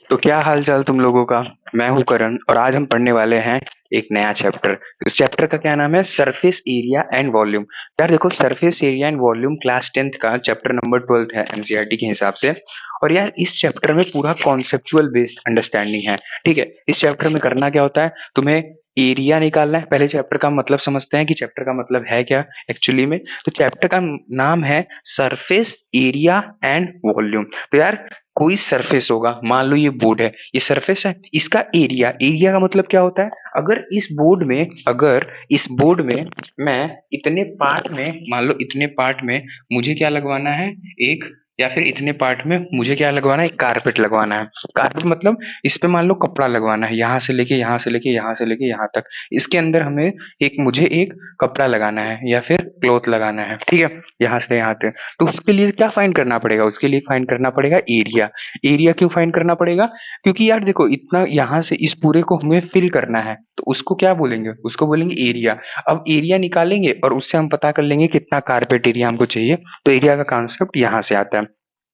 तो क्या हाल चाल तुम लोगों का। मैं हूं करण और आज हम पढ़ने वाले हैं एक नया चैप्टर। इस चैप्टर का क्या नाम है? Surface area and volume. यार देखो, surface area and volume class 10th का चैप्टर नंबर 12 है एनसीईआरटी के हिसाब से। और यार इस चैप्टर में पूरा कॉन्सेप्चुअल बेस्ड अंडरस्टैंडिंग है। ठीक है, इस चैप्टर में करना क्या होता है, तुम्हें एरिया निकालना है। पहले चैप्टर का मतलब समझते हैं कि चैप्टर का मतलब है क्या एक्चुअली में। तो चैप्टर का नाम है सरफेस एरिया एंड वॉल्यूम। तो यार कोई सरफेस होगा, मान लो ये बोर्ड है, ये सरफेस है, इसका एरिया, एरिया का मतलब क्या होता है, अगर इस बोर्ड में मैं इतने पार्ट में, मान लो इतने पार्ट में मुझे क्या लगवाना है, एक, या फिर इतने पार्ट में मुझे क्या लगवाना है, एक कारपेट लगवाना है। कारपेट मतलब इस पे मान लो कपड़ा लगवाना है, यहाँ से लेके यहाँ से लेके यहाँ से लेके यहाँ तक। इसके अंदर हमें मुझे एक कपड़ा लगाना है या फिर क्लॉथ लगाना है। ठीक है, यहाँ से यहाँ तक। तो उसके लिए क्या फाइंड करना पड़ेगा, उसके लिए फाइंड करना पड़ेगा एरिया। एरिया क्यों फाइंड करना पड़ेगा? क्योंकि यार देखो, इतना यहाँ से इस पूरे को हमें फिल करना है, तो उसको क्या बोलेंगे, उसको बोलेंगे एरिया। अब एरिया निकालेंगे और उससे हम पता कर लेंगे कितना कारपेट एरिया हमको चाहिए। तो एरिया का कॉन्सेप्ट यहाँ से आता है।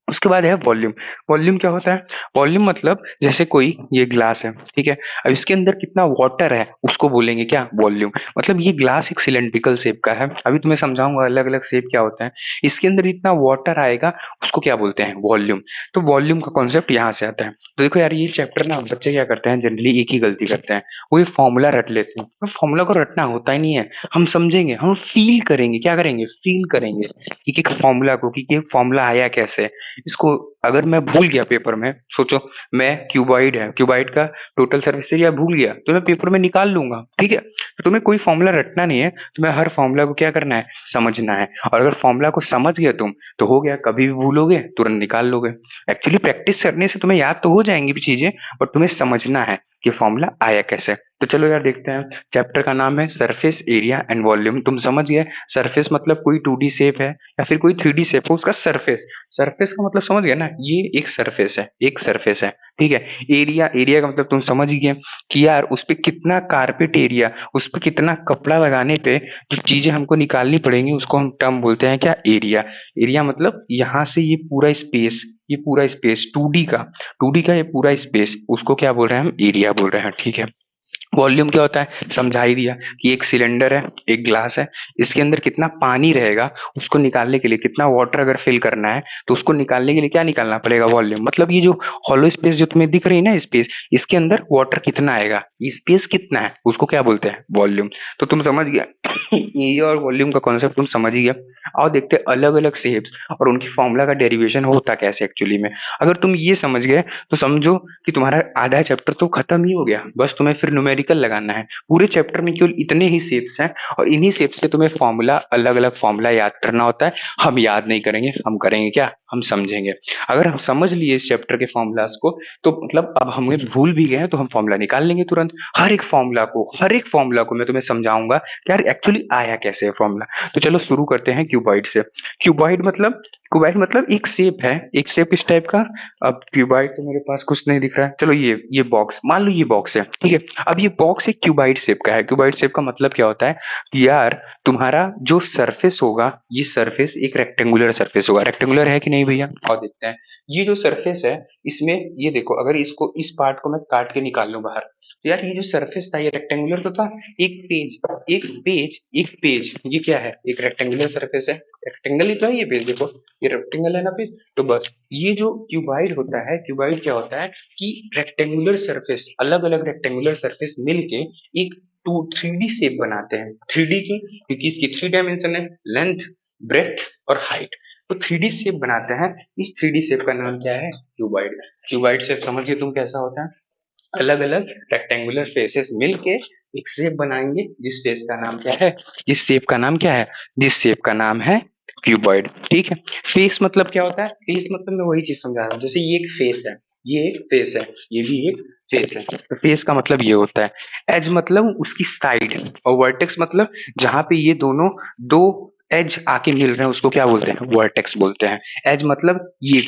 उसके बाद है वॉल्यूम। वॉल्यूम क्या होता है? वॉल्यूम मतलब जैसे कोई ये ग्लास है, ठीक है, अब इसके अंदर कितना वाटर है उसको बोलेंगे क्या, वॉल्यूम। मतलब ये ग्लास एक सिलेंड्रिकल शेप का है, अभी तुम्हें समझाऊंगा अलग अलग शेप क्या होता है। इसके अंदर जितना वाटर आएगा उसको क्या बोलते हैं, वॉल्यूम। तो वॉल्यूम का कॉन्सेप्ट यहाँ से आता है। तो देखो यार, ये चैप्टर ना बच्चे क्या करते हैं, जनरली एक ही गलती करते हैं, वो ये फॉर्मूला रट लेते हैं। फॉर्मूला को रटना होता ही नहीं है। हम समझेंगे, हम फील करेंगे, क्या करेंगे, फील करेंगे कि एक फॉर्मूला को, कि ये फॉर्मूला आया कैसे। इसको अगर मैं भूल गया पेपर में, सोचो मैं क्यूबॉइड है, क्यूबॉइड का टोटल सरफेस एरिया भूल गया, तो मैं पेपर में निकाल लूंगा। ठीक है, तो तुम्हें कोई फॉर्मूला रटना नहीं है, तुम्हें हर फॉर्मूला को क्या करना है, समझना है। और अगर फॉर्मूला को समझ गए तुम, तो हो गया, कभी भी भूलोगे तुरंत निकाल लोगे। एक्चुअली प्रैक्टिस करने से तुम्हें याद तो हो जाएंगी भी चीजें, पर तुम्हें समझना है कि फॉर्मूला आया कैसे। तो चलो यार देखते हैं। चैप्टर का नाम है सरफेस एरिया एंड वॉल्यूम। तुम समझ गए, सरफेस मतलब कोई 2D शेप है या फिर कोई 3D शेप है, उसका सरफेस। सरफेस का मतलब समझ गया ना, ये एक सरफेस है, एक सरफेस है। ठीक है। एरिया, एरिया का मतलब तुम समझ ही गए कि यार उस पे कितना कारपेट एरिया, उस पे कितना कपड़ा लगाने पे जो चीजें हमको निकालनी पड़ेंगी उसको हम टर्म बोलते हैं क्या, एरिया। एरिया मतलब यहाँ से ये पूरा स्पेस, ये पूरा स्पेस 2D का, 2D का ये पूरा स्पेस, उसको क्या बोल रहे हैं, हम एरिया बोल रहे हैं। ठीक है। वॉल्यूम क्या होता है, समझा ही दिया कि एक सिलेंडर है, एक ग्लास है, इसके अंदर कितना पानी रहेगा उसको निकालने के लिए, कितना वाटर अगर फिल करना है तो उसको निकालने के लिए क्या निकालना पड़ेगा, वॉल्यूम। मतलब ये जो हॉलो स्पेस जो तुम्हें दिख रही है ना, स्पेस, इसके अंदर वाटर कितना आएगा, स्पेस कितना है, उसको क्या बोलते हैं, वॉल्यूम। तो तुम समझ गया एरिया और वॉल्यूम का कॉन्सेप्ट तुम समझ ही गया। आओ देखते हैं अलग अलग शेप्स और उनकी फॉर्मूला का डेरिवेशन होता कैसे एक्चुअली में। अगर तुम ये समझ गए तो समझो कि तुम्हारा आधा चैप्टर तो खत्म ही हो गया, बस तुम्हें फिर न्यूमेरिकल लगाना है। पूरे चैप्टर में केवल इतने ही शेप्स हैं और इन्हीं शेप्स के तुम्हें फॉर्मूला, अलग अलग फॉर्मूला याद करना होता है। हम याद नहीं करेंगे, हम करेंगे क्या, हम समझेंगे। अगर हम समझ लिए इस चैप्टर के फॉर्मूलाज को, तो मतलब अब हमें भूल भी गए हैं तो हम फॉर्मूला निकाल लेंगे तुरंत। हर एक फॉर्मूला को मैं तुम्हें समझाऊंगा कि यार एक्चुअली आया कैसे है फॉर्मूला। तो चलो शुरू करते हैं क्यूबॉइड से। क्यूबॉइड मतलब एक शेप है, एक शेप किस टाइप का। अब क्यूबाइड तो मेरे पास कुछ नहीं दिख रहा है, चलो ये बॉक्स, मान लो ये बॉक्स है, ठीक है। अब ये बॉक्स एक क्यूबाइड शेप का है। क्यूबाइड शेप का मतलब क्या होता है कि यार तुम्हारा जो सरफेस होगा, ये सरफेस एक रेक्टेंगुलर सरफेस होगा। रेक्टेंगुलर है कि नहीं भैया, और देखते हैं। ये जो सरफेस है, इसमें ये देखो, अगर इसको, इस पार्ट को मैं काट के निकाल लूं बाहर, तो यार ये जो सरफेस था ये रेक्टेंगुलर तो था। एक पेज ये क्या है, एक रेक्टेंगुलर सरफेस है। रेक्टेंगल ही तो है ये पेज, देखो ये रेक्टेंगल है ना पेज। तो बस ये जो क्यूबाइड होता है, क्यूबाइड क्या होता है कि रेक्टेंगुलर सरफेस, अलग अलग रेक्टेंगुलर सरफेस मिलके एक 3D शेप बनाते हैं। 3D की, क्योंकि इसकी 3 डायमेंशन है, लेंथ, ब्रेथ और हाइट। तो 3D शेप बनाते हैं। इस 3D शेप का नाम क्या है, क्यूबाइड। क्यूबाइड शेप समझिए तुम कैसा होता है, अलग अलग रेक्टेंगुलर फेसेस मिलके एक शेप बनाएंगे, जिस फेस का नाम क्या है, जिस शेप का नाम क्या है, जिस शेप का नाम है क्यूबॉइड। ठीक है। फेस मतलब क्या होता है, फेस मतलब मैं वही चीज समझा रहा हूँ, जैसे ये एक फेस है, ये एक फेस है, ये भी एक फेस है। तो फेस का मतलब ये होता है। एज मतलब उसकी साइड, और वर्टेक्स मतलब जहां पे ये दोनों दो एज आके मिल रहे हैं उसको क्या बोलते हैं, वर्टेक्स बोलते हैं। एज मतलब ये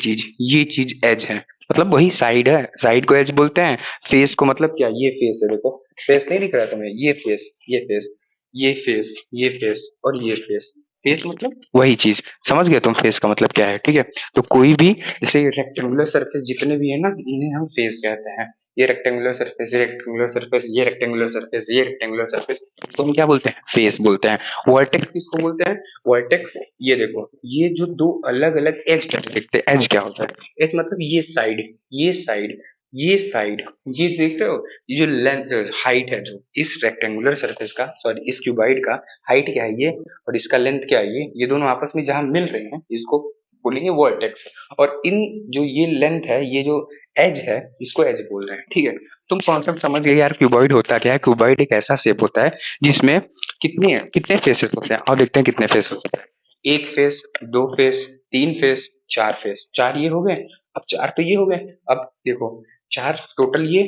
चीज एज है, मतलब वही साइड है, साइड को एज बोलते हैं। फेस को मतलब क्या, ये फेस है, देखो फेस नहीं दिख रहा है तुम्हें, ये फेस, ये फेस, ये फेस, ये फेस और ये फेस। फेस मतलब वही चीज, समझ गए तुम फेस का मतलब क्या है, ठीक है। तो कोई भी जैसे रेक्टेंगुलर सरफेस जितने भी है ना, इन्हें हम फेस कहते हैं। ये रेक्टेंगुलर सरफेस, ये रेक्टेंगुलर सरफेस, ये रेक्टेंगुलर सरफेस, ये रेक्टेंगुलर सरफेस, तो हम क्या बोलते हैं, फेस बोलते हैं। वर्टेक्स किसको बोलते हैं, वर्टेक्स, ये देखो, ये जो दो अलग अलग एज कैसे दिखते हैं, एज क्या होता है, एज मतलब ये साइड, ये साइड, ये साइड, ये देख रहे हो, ये जो लेंथ हाइट है जो इस रेक्टेंगुलर सरफेस का, सॉरी इस क्यूबाइड का हाइट क्या है ये, और इसका लेंथ क्या है ये दोनों आपस में जहां मिल रहे हैं इसको बोलेंगे वर्टेक्स। और इन जो ये लेंथ है, ये जो एज है, इसको एज बोल रहे हैं, ठीक है। तुम कॉन्सेप्ट समझ गए यार, क्यूबॉइड होता क्या है। क्यूबॉइड एक ऐसा शेप होता है जिसमें कितने कितने फेसेस होते हैं, और देखते हैं कितने फेस होते हैं। एक फेस, दो फेस, तीन फेस, चार फेस, चार ये हो गए। अब चार तो ये हो गए, अब देखो चार टोटल, ये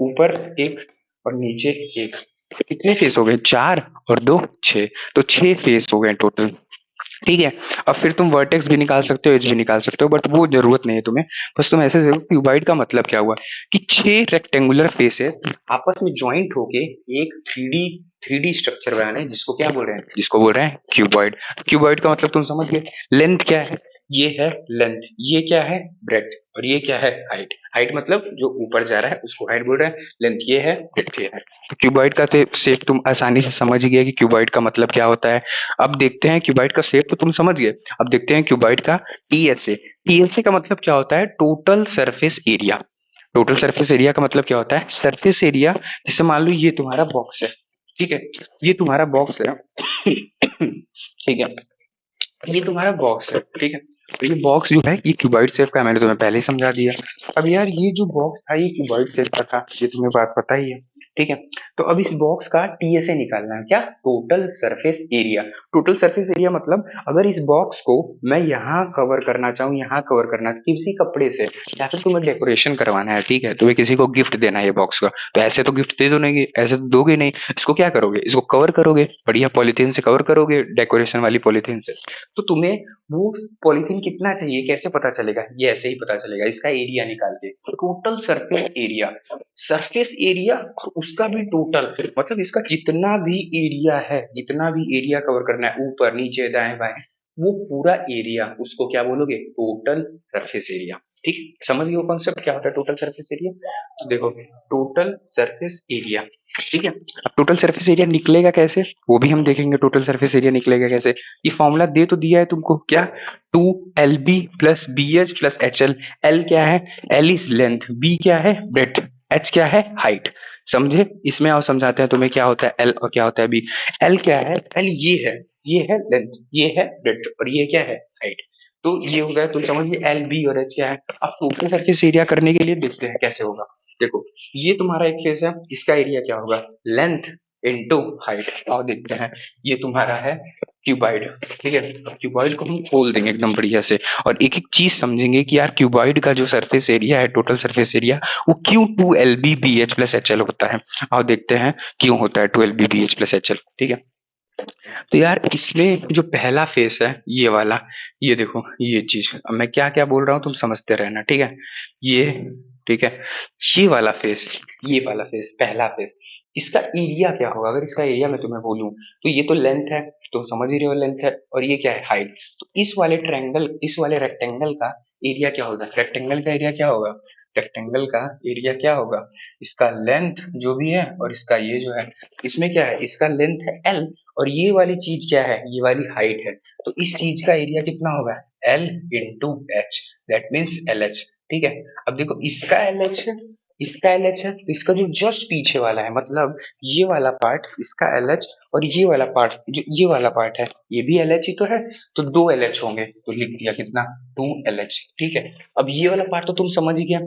ऊपर एक और नीचे एक, कितने फेस हो गए, चार और दो छह, तो छह फेस हो गए टोटल, ठीक है। अब फिर तुम वर्टेक्स भी निकाल सकते हो, एज भी निकाल सकते हो, बट वो जरूरत नहीं है तुम्हें। बस तुम ऐसे देखो क्यूबाइड का मतलब क्या हुआ, कि छह रेक्टेंगुलर फेसेस आपस में ज्वाइंट होके एक थ्री डी स्ट्रक्चर बनाने, जिसको क्या बोल रहे हैं, जिसको बोल रहे हैं क्यूबॉइड। क्यूबॉइड का मतलब तुम समझ गए। लेंथ क्या है, ये है लेंथ, ये क्या है ब्रेथ, और ये क्या है हाइट। हाइट मतलब जो ऊपर जा रहा है उसको हाइट बोल रहे हैं, लेंथ ये है, ब्रेथ ये है। तो क्यूबॉइड का शेप तुम आसानी से समझ गए कि क्यूबॉइड का मतलब क्या होता है। अब देखते हैं क्यूबाइड का शेप तो तुम समझ गए। अब देखते हैं क्यूबाइड का टीएसए। टीएसए का मतलब क्या होता है, total surface area. Total surface area का मतलब क्या होता है, सरफेस एरिया, जैसे मान लो ये तुम्हारा बॉक्स है, ठीक है, ये तुम्हारा बॉक्स है ठीक है, ये तुम्हारा बॉक्स है, ठीक है। तो ये बॉक्स जो है ये क्यूबाइड शेप का है, मैंने तुम्हें पहले ही समझा दिया। अब यार ये जो बॉक्स था ये क्यूबाइड शेप का था, ये तुम्हें बात पता ही है, ठीक है। तो अब इस बॉक्स का टीएसए निकालना है, क्या, total surface area. Total surface area मतलब अगर इस बॉक्स को मैं यहाँ कवर करना चाहूँ, यहाँ कवर करना किसी कपड़े से, या फिर तुम्हें डेकोरेशन करवाना है, ठीक है, तुम्हें किसी को गिफ्ट देना है ये बॉक्स का, तो ऐसे तो गिफ्ट दे दो नहीं, ऐसे तो दोगे नहीं, इसको क्या करोगे, इसको कवर करोगे, बढ़िया पॉलिथीन से कवर करोगे, डेकोरेशन वाली पॉलिथीन से। तो तुम्हें वो पॉलीथीन कितना चाहिए कैसे पता चलेगा, ये ऐसे ही पता चलेगा, इसका एरिया निकाल के, total surface area. Surface area उसका भी टोटल, मतलब इसका जितना भी एरिया है, जितना भी एरिया कवर करना है, ऊपर नीचे दाएं बाएं, वो पूरा एरिया उसको क्या बोलोगे, टोटल सरफेस एरिया। ठीक, समझ गए वो कॉन्सेप्ट क्या होता है टोटल सरफेस एरिया। तो देखो, टोटल सरफेस एरिया, ठीक है। अब टोटल सरफेस एरिया निकलेगा कैसे, वो भी हम देखेंगे, टोटल सरफेस एरिया निकलेगा कैसे। ये फॉर्मूला दे तो दिया है तुमको, क्या, 2LB plus BH plus HL। L क्या है, एल इज लेंथ, बी क्या है ब्रेथ, एच क्या है हाइट। समझे, इसमें और समझाते हैं तुम्हें क्या होता है एल और क्या होता है बी। एल क्या है, एल ये है लेंथ, ये है ब्रेथ, और ये क्या है हाइट। तो ये हो गया, तुम समझ गए एल बी और एच क्या है। अब टोटल सरफेस एरिया करने के लिए देखते हैं कैसे होगा। देखो, ये तुम्हारा एक फेस है, इसका एरिया क्या होगा, लेंथ इंटू हाइट, और देखते हैं ये तुम्हारा है क्यूबाइड, ठीक है। क्यूबाइड को हम खोल देंगे एकदम बढ़िया से, और एक एक चीज समझेंगे कि यार क्यूबाइड का जो सरफेस एरिया है, टोटल सरफेस एरिया, वो क्यों 2LB BH प्लस HL होता है, और देखते हैं क्यों होता है 2LB BH प्लस HL, ठीक है। तो यार इसमें जो पहला फेस है ये वाला, ये देखो ये चीज, अब मैं क्या क्या बोल रहा हूँ तुम समझते रहना, ठीक है। ये, ठीक है, ये वाला फेस, ये वाला फेस पहला फेस, इसका एरिया क्या होगा, अगर इसका एरिया मैं तुम्हें बोलूं, तो ये तो लेंथ है, तुम समझ ही रहे हो लेंथ है, और ये क्या है हाइट। तो इस वाले ट्रायंगल, इस वाले रेक्टेंगल का एरिया क्या होगा, रेक्टेंगल का एरिया क्या होगा, रेक्टेंगल का एरिया क्या होगा, इसका लेंथ जो भी है, और इसका ये जो है, इसमें क्या है, इसका लेंथ है L, और ये वाली चीज क्या है, ये वाली हाइट है। तो इस चीज का एरिया कितना होगा, L into H, that means LH, ठीक है। अब देखो इसका LH है, इसका LH है, तो इसका जो जस्ट पीछे वाला है, मतलब ये वाला पार्ट, इसका LH, और ये वाला पार्ट, जो ये वाला पार्ट है, ये भी LH ही तो है, तो दो LH होंगे, तो लिख दिया कितना, 2LH, ठीक है। अब ये वाला पार्ट तो तुम समझ ही गया,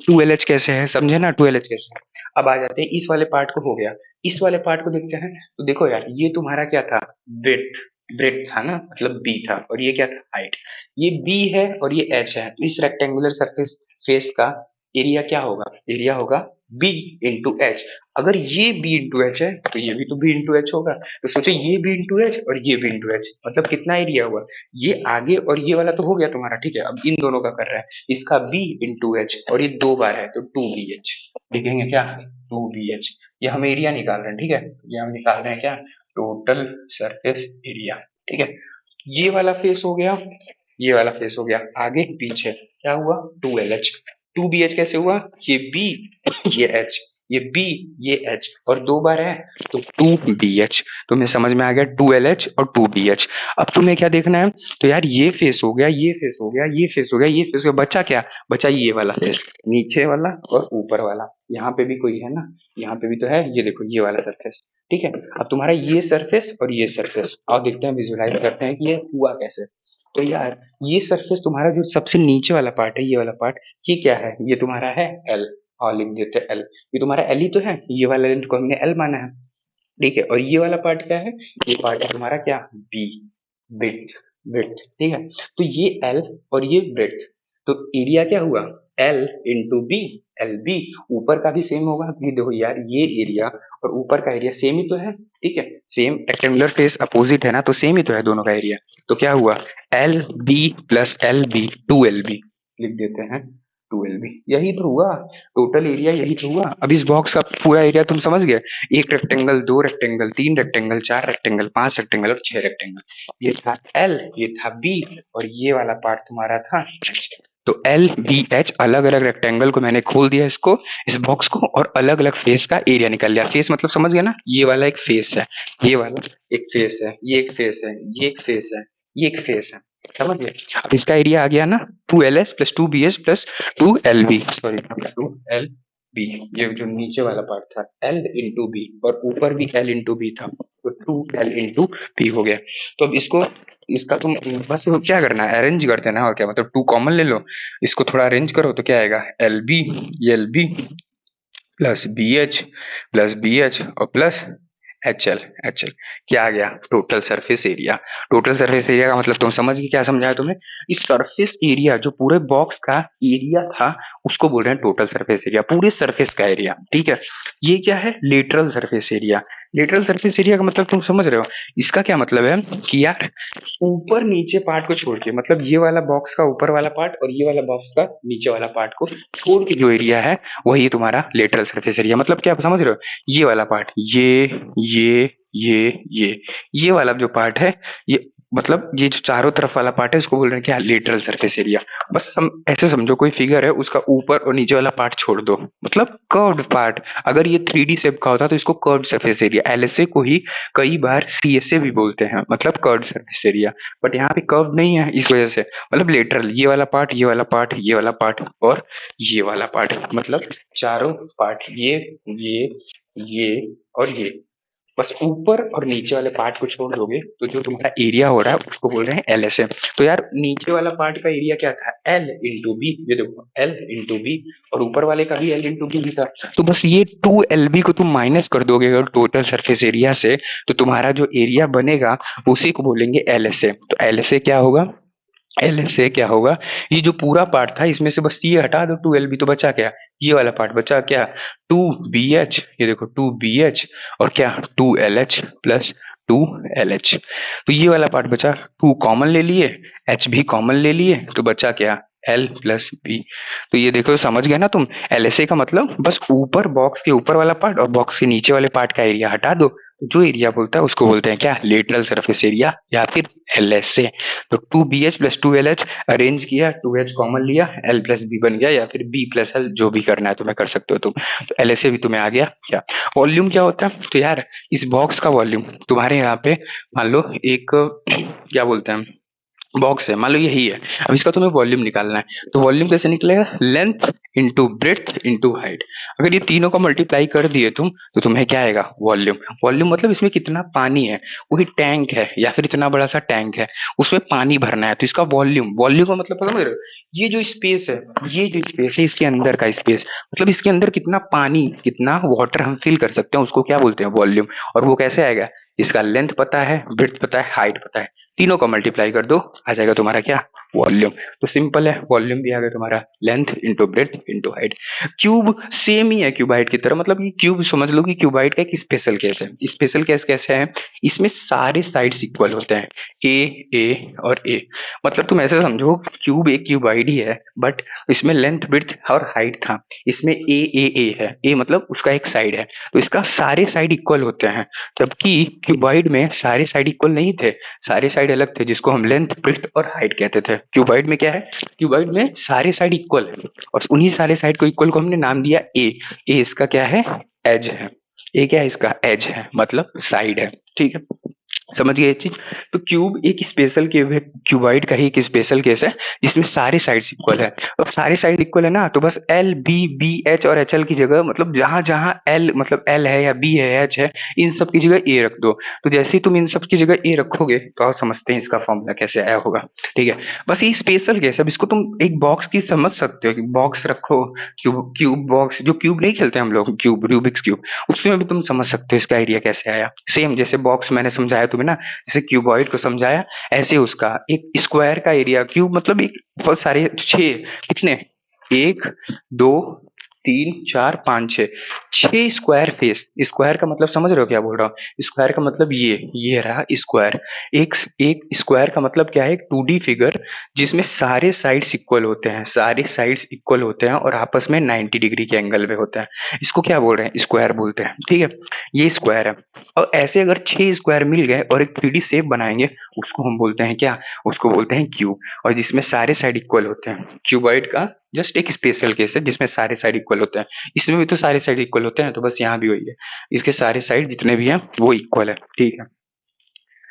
2LH कैसे है, समझे ना 2LH कैसे है। अब आ जाते हैं इस वाले पार्ट को, हो गया। इस वाले पार्ट को देखते हैं, तो देखो यार ये तुम्हारा क्या था, ब्रेथ, ब्रेथ था ना, मतलब बी था, और ये क्या था हाइट। ये बी है और ये एच है, तो इस रेक्टेंगुलर सरफेस फेस का एरिया क्या होगा, एरिया होगा बी इंटू एच। अगर ये बी इंटू एच है तो ये भी तो बी इंटू एच होगा, तो सोचो ये बी इंटू एच और ये बी इंटू एच, मतलब कितना एरिया हुआ, ये आगे और ये वाला तो हो गया तुम्हारा, ठीक है। अब इन दोनों का कर रहा है, इसका बी इंटू एच, और ये दो बार है तो 2BH, लिखेंगे क्या, 2BH। ये हम एरिया निकाल रहे हैं, ठीक है, ये हम निकाल रहे हैं क्या, टोटल सरफेस एरिया, ठीक है। ये वाला फेस हो गया, ये वाला फेस हो गया, आगे पीछे क्या हुआ, 2LH। 2BH कैसे हुआ, ये B ये H, ये B ये H, और दो बार है तो 2BH। तुम्हें समझ में आ गया 2LH और 2BH। अब तुम्हें क्या देखना है, तो यार ये फेस हो गया, ये फेस हो गया, ये फेस हो गया, ये फेस हो गया, बचा क्या, बचा ये वाला फेस, नीचे वाला और ऊपर वाला। यहाँ पे भी कोई है ना, यहाँ पे भी तो है, ये देखो ये वाला सरफेस। ठीक है, अब तुम्हारा ये सरफेस और ये सरफेस, और देखते हैं विजुलाइज करते हैं कि ये हुआ कैसे। तो यार ये सरफेस तुम्हारा जो सबसे नीचे वाला पार्ट है, ये वाला पार्ट, ये क्या है, ये तुम्हारा है एल, और लिख देते हैं एल। ये तुम्हारा एल ही तो है, ये वाला लेंथ को हमने एल माना है। ठीक है, और ये वाला पार्ट क्या है, ये पार्ट है तुम्हारा क्या, बी, विड्थ, विड्थ। ठीक है, तो ये एल और ये विड्थ, तो एरिया क्या हुआ, L into B, L B. ऊपर का भी सेम होगा, ये देखो यार ये एरिया और ऊपर का एरिया सेम ही तो है। ठीक है, सेम रेक्टेंगुलर फेस अपोजिट है ना, तो सेम ही तो है दोनों का एरिया। तो क्या हुआ, L B plus L B, 2LB लिख देते हैं, 2LB। यही तो हुआ, टोटल एरिया यही तो हुआ। अब इस बॉक्स का पूरा एरिया तुम समझ गए, एक रेक्टेंगल, दो रेक्टेंगल, तीन रेक्टेंगल, चार रेक्टेंगल, पांच रेक्टेंगल और छह रेक्टेंगल। ये था एल, ये था बी, और ये वाला पार्ट तुम्हारा था H। तो LBH अलग अलग रेक्टेंगल को मैंने खोल दिया, इसको, इस बॉक्स को, और अलग अलग फेस का एरिया निकाल लिया। फेस मतलब समझ गया ना, ये वाला एक फेस है, ये वाला एक फेस है, ये एक फेस है, ये एक फेस है, ये एक फेस है, समझ गए। अब इसका एरिया आ गया ना, 2LH plus 2BH plus 2LB, sorry 2LB। ये जो नीचे वाला पार्ट था L इंटू बी, और ऊपर भी L इंटू बी था, तो 2L इंटू बी हो गया। तो अब इसको, इसका तुम बस क्या करना है, अरेंज कर देना है, और क्या, मतलब 2 कॉमन ले लो, इसको थोड़ा अरेंज करो तो क्या आएगा, LB, ये LB प्लस बी एच और प्लस HL क्या आ गया, total surface area. Total surface area का मतलब तुम समझ गए क्या समझाया तुम्हें, इस सरफेस एरिया जो पूरे बॉक्स का एरिया था, उसको बोल रहे हैं टोटल सरफेस एरिया, पूरे सरफेस का एरिया। ठीक है, ये क्या है, lateral surface area. Lateral surface area का मतलब तुम समझ रहे हो, इसका क्या मतलब है कि यार ऊपर नीचे पार्ट को छोड़ के, मतलब ये वाला बॉक्स का ऊपर वाला पार्ट और ये वाला बॉक्स का नीचे वाला पार्ट को छोड़ के जो एरिया है, वही तुम्हारा लेटरल सरफेस एरिया। मतलब क्या आप समझ रहे हो, ये वाला पार्ट, ये वाला जो पार्ट है, ये मतलब ये जो चारों तरफ वाला पार्ट है, इसको बोल रहे हैं क्या, लेटरल सरफेस एरिया। बस ऐसे समझो, कोई फिगर है, उसका ऊपर और नीचे वाला पार्ट छोड़ दो, मतलब कर्व्ड पार्ट। अगर ये 3D शेप का होता तो इसको कर्व्ड सरफेस एरिया, LSA को ही कई बार CSA भी बोलते हैं, मतलब कर्व्ड सरफेस एरिया। बट यहाँ पे कर्व नहीं है, इस वजह से मतलब लेटरल, ये वाला पार्ट, ये वाला पार्ट, ये वाला पार्ट और ये वाला पार्ट, मतलब चारों पार्ट, ये और ये, बस ऊपर और नीचे वाले पार्ट को छोड़ दोगे तो जो तुम्हारा एरिया हो रहा है उसको बोल रहे हैं LSA। तो यार नीचे वाला पार्ट का एरिया क्या था, L इंटू बी, ये देखो L इंटू बी, और ऊपर वाले का भी L इंटू बी था। तो बस ये 2LB को तुम माइनस कर दोगे अगर टोटल सरफेस एरिया से, तो तुम्हारा जो एरिया बनेगा उसी को बोलेंगे LSA। तो LSA क्या होगा, LSA क्या होगा, ये जो पूरा पार्ट था इसमें से बस ये हटा दो, 2LB, तो बचा क्या, ये वाला पार्ट बचा क्या, 2BH, ये देखो 2BH और क्या 2LH प्लस 2LH। तो ये वाला पार्ट बचा, 2 कॉमन ले लिए, H भी कॉमन ले लिए, तो बचा क्या, L प्लस बी। तो ये देखो समझ गए ना तुम, LSA का मतलब बस ऊपर, बॉक्स के ऊपर वाला पार्ट और बॉक्स के नीचे वाले पार्ट का एरिया हटा दो, जो एरिया बोलता है उसको बोलते हैं क्या, लेटरल सरफेस एरिया या फिर LSA। तो 2BH प्लस 2LH अरेंज किया, 2H कॉमन लिया, L प्लस बी बन गया, या फिर B प्लस L, जो भी करना है तुम्हें कर सकते हो तुम। तो LSA भी तुम्हें आ गया। क्या वॉल्यूम क्या होता है, तो यार इस बॉक्स का वॉल्यूम तुम्हारे यहाँ पे मान लो एक क्या बोलते हैं, बॉक्स है, मान लो यही है। अब इसका तुम्हें वॉल्यूम निकालना है, तो वॉल्यूम कैसे निकलेगा, length into breadth into height. अगर ये तीनों का मल्टीप्लाई कर दिए तुम, तो तुम्हें क्या आएगा, वॉल्यूम। वॉल्यूम मतलब इसमें कितना पानी है, वही टैंक है या फिर इतना बड़ा सा टैंक है, उसमें पानी भरना है, तो इसका वॉल्यूम। वॉल्यूम का मतलब समझ रहे हो, ये जो स्पेस है, ये जो स्पेस है, इसके अंदर का स्पेस, मतलब इसके अंदर कितना पानी, कितना वाटर हम फिल कर सकते हैं, उसको क्या बोलते हैं, वॉल्यूम। और वो कैसे आएगा, इसका लेंथ पता है, ब्रेड्थ पता है, हाइट पता है, तीनों को मल्टीप्लाई कर दो, आ जाएगा तुम्हारा क्या, वॉल्यूम। तो सिंपल है, वॉल्यूम भी आ गया तुम्हारा, length into breadth into height. Cube same ही है क्यूबाइट की तरह, मतलब ये क्यूब समझ लो कि क्यूबाइट का एक स्पेशल केस है। स्पेशल केस कैसे है, इसमें सारे साइड्स इक्वल होते हैं, ए और ए। मतलब तुम ऐसे समझो क्यूब एक क्यूबाइड ही है, बट इसमें लेंथ ब्रेथ और हाइट था, इसमें ए है, ए मतलब उसका एक साइड है, तो इसका सारे साइड इक्वल होते हैं। जबकि क्यूबाइड में सारे साइड इक्वल नहीं थे, सारे साइड अलग थे, जिसको हम लेंथ ब्रेथ और हाइट कहते थे। क्यूबाइड में क्या है, क्यूबाइड में सारे साइड इक्वल है, और उन्हीं सारे साइड को इक्वल को हमने नाम दिया ए। ए इसका क्या है, एज है। ए क्या है, इसका एज है, मतलब साइड है। ठीक है, समझ गए ये चीज। तो क्यूब एक स्पेशल क्यूब है, क्यूबाइड का ही एक स्पेशल केस है जिसमें सारे साइड्स इक्वल है। अब सारे साइड इक्वल है ना, तो बस एल बी एच और एच एल की जगह, मतलब जहां जहां एल मतलब एल है या बी है एच है, इन सब की जगह ए रख दो। तो जैसे ही तुम इन सब की जगह ए रखोगे तो आप समझते हैं इसका फॉर्मूला कैसे आया होगा। ठीक है, बस ये स्पेशल केस है। अब इसको तुम एक बॉक्स की समझ सकते हो कि बॉक्स रखो, क्यूब क्यूब बॉक्स, जो क्यूब नहीं खेलते हम लोग, क्यूब रूबिक्स क्यूब, उसमें भी तुम समझ सकते हो इसका आइडिया कैसे आया। सेम जैसे बॉक्स मैंने समझाया तुम्हें ना, जैसे क्यूबॉइड को समझाया, ऐसे उसका एक स्क्वायर का एरिया, क्यूब मतलब एक बहुत सारे छह, कितने, एक दो तीन चार पांच छह, छह स्क्वायर फेस। स्क्वायर का मतलब समझ रहे हो क्या बोल रहा हूँ, स्क्वायर का मतलब ये रहा स्क्वायर। एक एक स्क्वायर का मतलब क्या है, एक 2D फिगर जिसमें सारे साइड्स इक्वल होते हैं, सारे साइड्स इक्वल होते हैं और आपस में 90 डिग्री के एंगल पे होता है, इसको क्या बोल रहे हैं, स्क्वायर बोलते हैं। ठीक है, ये स्क्वायर है। और ऐसे अगर छह स्क्वायर मिल गए और एक 3D शेप बनाएंगे, उसको हम बोलते हैं क्या, उसको बोलते हैं क्यूब, और जिसमें सारे साइड इक्वल होते हैं। क्यूबॉइड का जस्ट एक स्पेशल केस है जिसमें सारे साइड इक्वल होते हैं। इसमें भी तो सारे साइड इक्वल होते हैं, तो बस यहाँ भी वही है, इसके सारे साइड जितने भी हैं वो इक्वल है। ठीक है,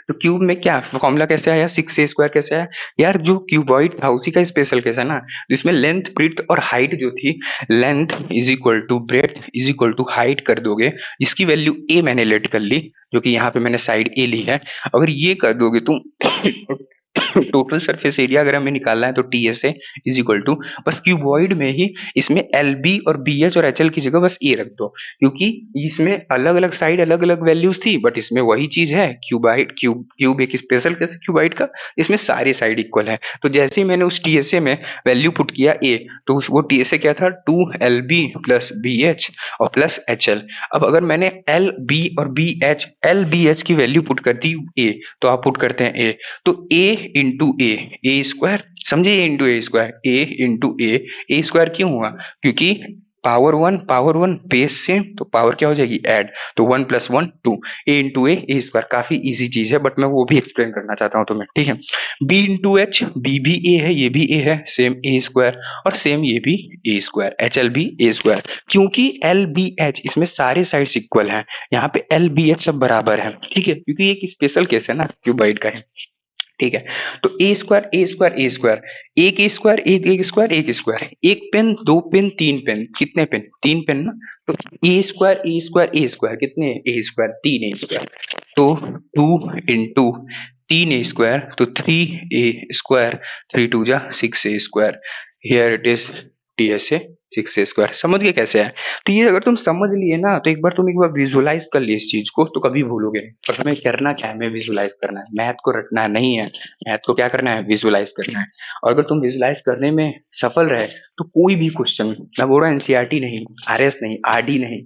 तो क्यूब में क्या फॉर्मूला कैसे आया, 6a² कैसे आया यार, जो क्यूबॉइड था उसी का स्पेशल केस है ना, जिसमें लेंथ ब्रेड्थ और हाइट जो थी, length is equal to breadth is equal to height कर दोगे, इसकी वैल्यू ए मैंने लेट कर ली, जो कि यहाँ पे मैंने साइड ए ली है। अगर ये कर दोगे तुम टोटल सरफेस एरिया अगर हमें निकालना है तो T S A is equal to, बस क्यूबॉइड में ही इसमें एल बी और बी एच और एच एल की जगह बस ए रख दो, क्योंकि इसमें अलग अलग साइड अलग अलग वैल्यूज थी, बट इसमें वही चीज है, क्यूबाइड क्यूब क्यूब एक स्पेशल केस है क्यूबाइड का, इसमें सारे साइड इक्वल है। तो जैसे ही मैंने उस टीएसए में वैल्यू पुट किया ए, तो वो टीएसए क्या था, 2LB प्लस बी एच और प्लस एच एल। अब अगर मैंने एल बी और B H, L B H की वैल्यू पुट कर दी ए, तो आप पुट करते हैं ए, तो ए इंटू ए स्क्वायर, समझे, ए इंटू ए स्क्वायर, ए इंटू ए स्क्वायर क्यों हुआ, क्योंकि पावर वन बेस से, तो पावर क्या हो जाएगी ऐड, तो 1 + 1 2, ए इंटू ए स्क्वायर। काफी इजी चीज है, बट मैं वो भी एक्सप्लेन करना चाहता हूँ तुम्हें। ठीक है, बी इंटू एच, बी भी ए है ये भी ए है, सेम ए स्क्वायर, और सेम ये भी ए स्क्वायर, एच एल भी ए स्क्वायर, क्योंकि एल बी एच इसमें सारे साइड्स इक्वल हैं, यहाँ पे एल बी एच सब बराबर है। ठीक है, क्योंकि एक स्पेशल केस है ना क्यूबाइड का है। ठीक है, तो ए स्क्वायर ए स्क्वायर ए स्क्वायर, एक ए स्क्वायर एक स्क्वायर एक स्क्वायर, एक पेन दो पेन तीन पेन, कितने पेन, तीन पेन ना, तो ए स्क्वायर कितने, ए स्क्वायर तीन ए स्क्वायर, तो 2 × 3a², तो 3a², 3 × 2 = 6a², here it is TSA 6a²। समझ गए कैसे है, तो ये अगर तुम समझ लिए ना, तो एक बार विजुअलाइज कर लिए इस चीज को, तो कभी भूलोगे नहीं। और हमें करना क्या है, हमें विजुअलाइज करना है, मैथ को रटना नहीं है, मैथ को क्या करना है, विजुअलाइज करना है। और अगर तुम विजुअलाइज करने में सफल रहे, तो कोई भी क्वेश्चन, मैं बोल रहा हूँ एनसीईआरटी नहीं, आरएस नहीं, आरडी नहीं,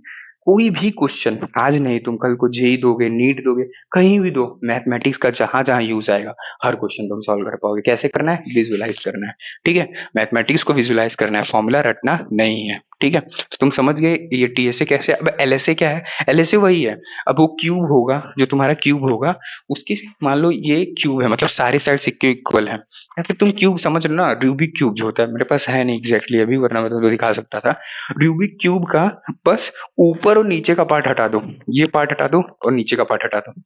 कोई भी क्वेश्चन, आज नहीं तुम कल को जेई दोगे, नीट दोगे, कहीं भी दो, मैथमेटिक्स का जहां जहां यूज आएगा, हर क्वेश्चन तुम सॉल्व कर पाओगे। कैसे करना है, विजुअलाइज करना है। ठीक है, मैथमेटिक्स को विजुअलाइज करना है, फॉर्मूला रटना नहीं है। ठीक है, तो तुम समझ गए ये टीएसए कैसे। अब एलएसए क्या है, एलएसए वही है, अब वो क्यूब होगा, जो तुम्हारा क्यूब होगा, उसकी मान लो ये क्यूब है, मतलब सारे साइड इक्वल है, या फिर तुम क्यूब समझ लो ना, रूबिक क्यूब जो होता है, मेरे पास है नहीं एग्जैक्टली अभी, वरना मैं तो दिखा सकता था। रूबिक क्यूब का बस ऊपर और नीचे का पार्ट हटा दो, ये पार्ट हटा दो और नीचे का पार्ट हटा दो,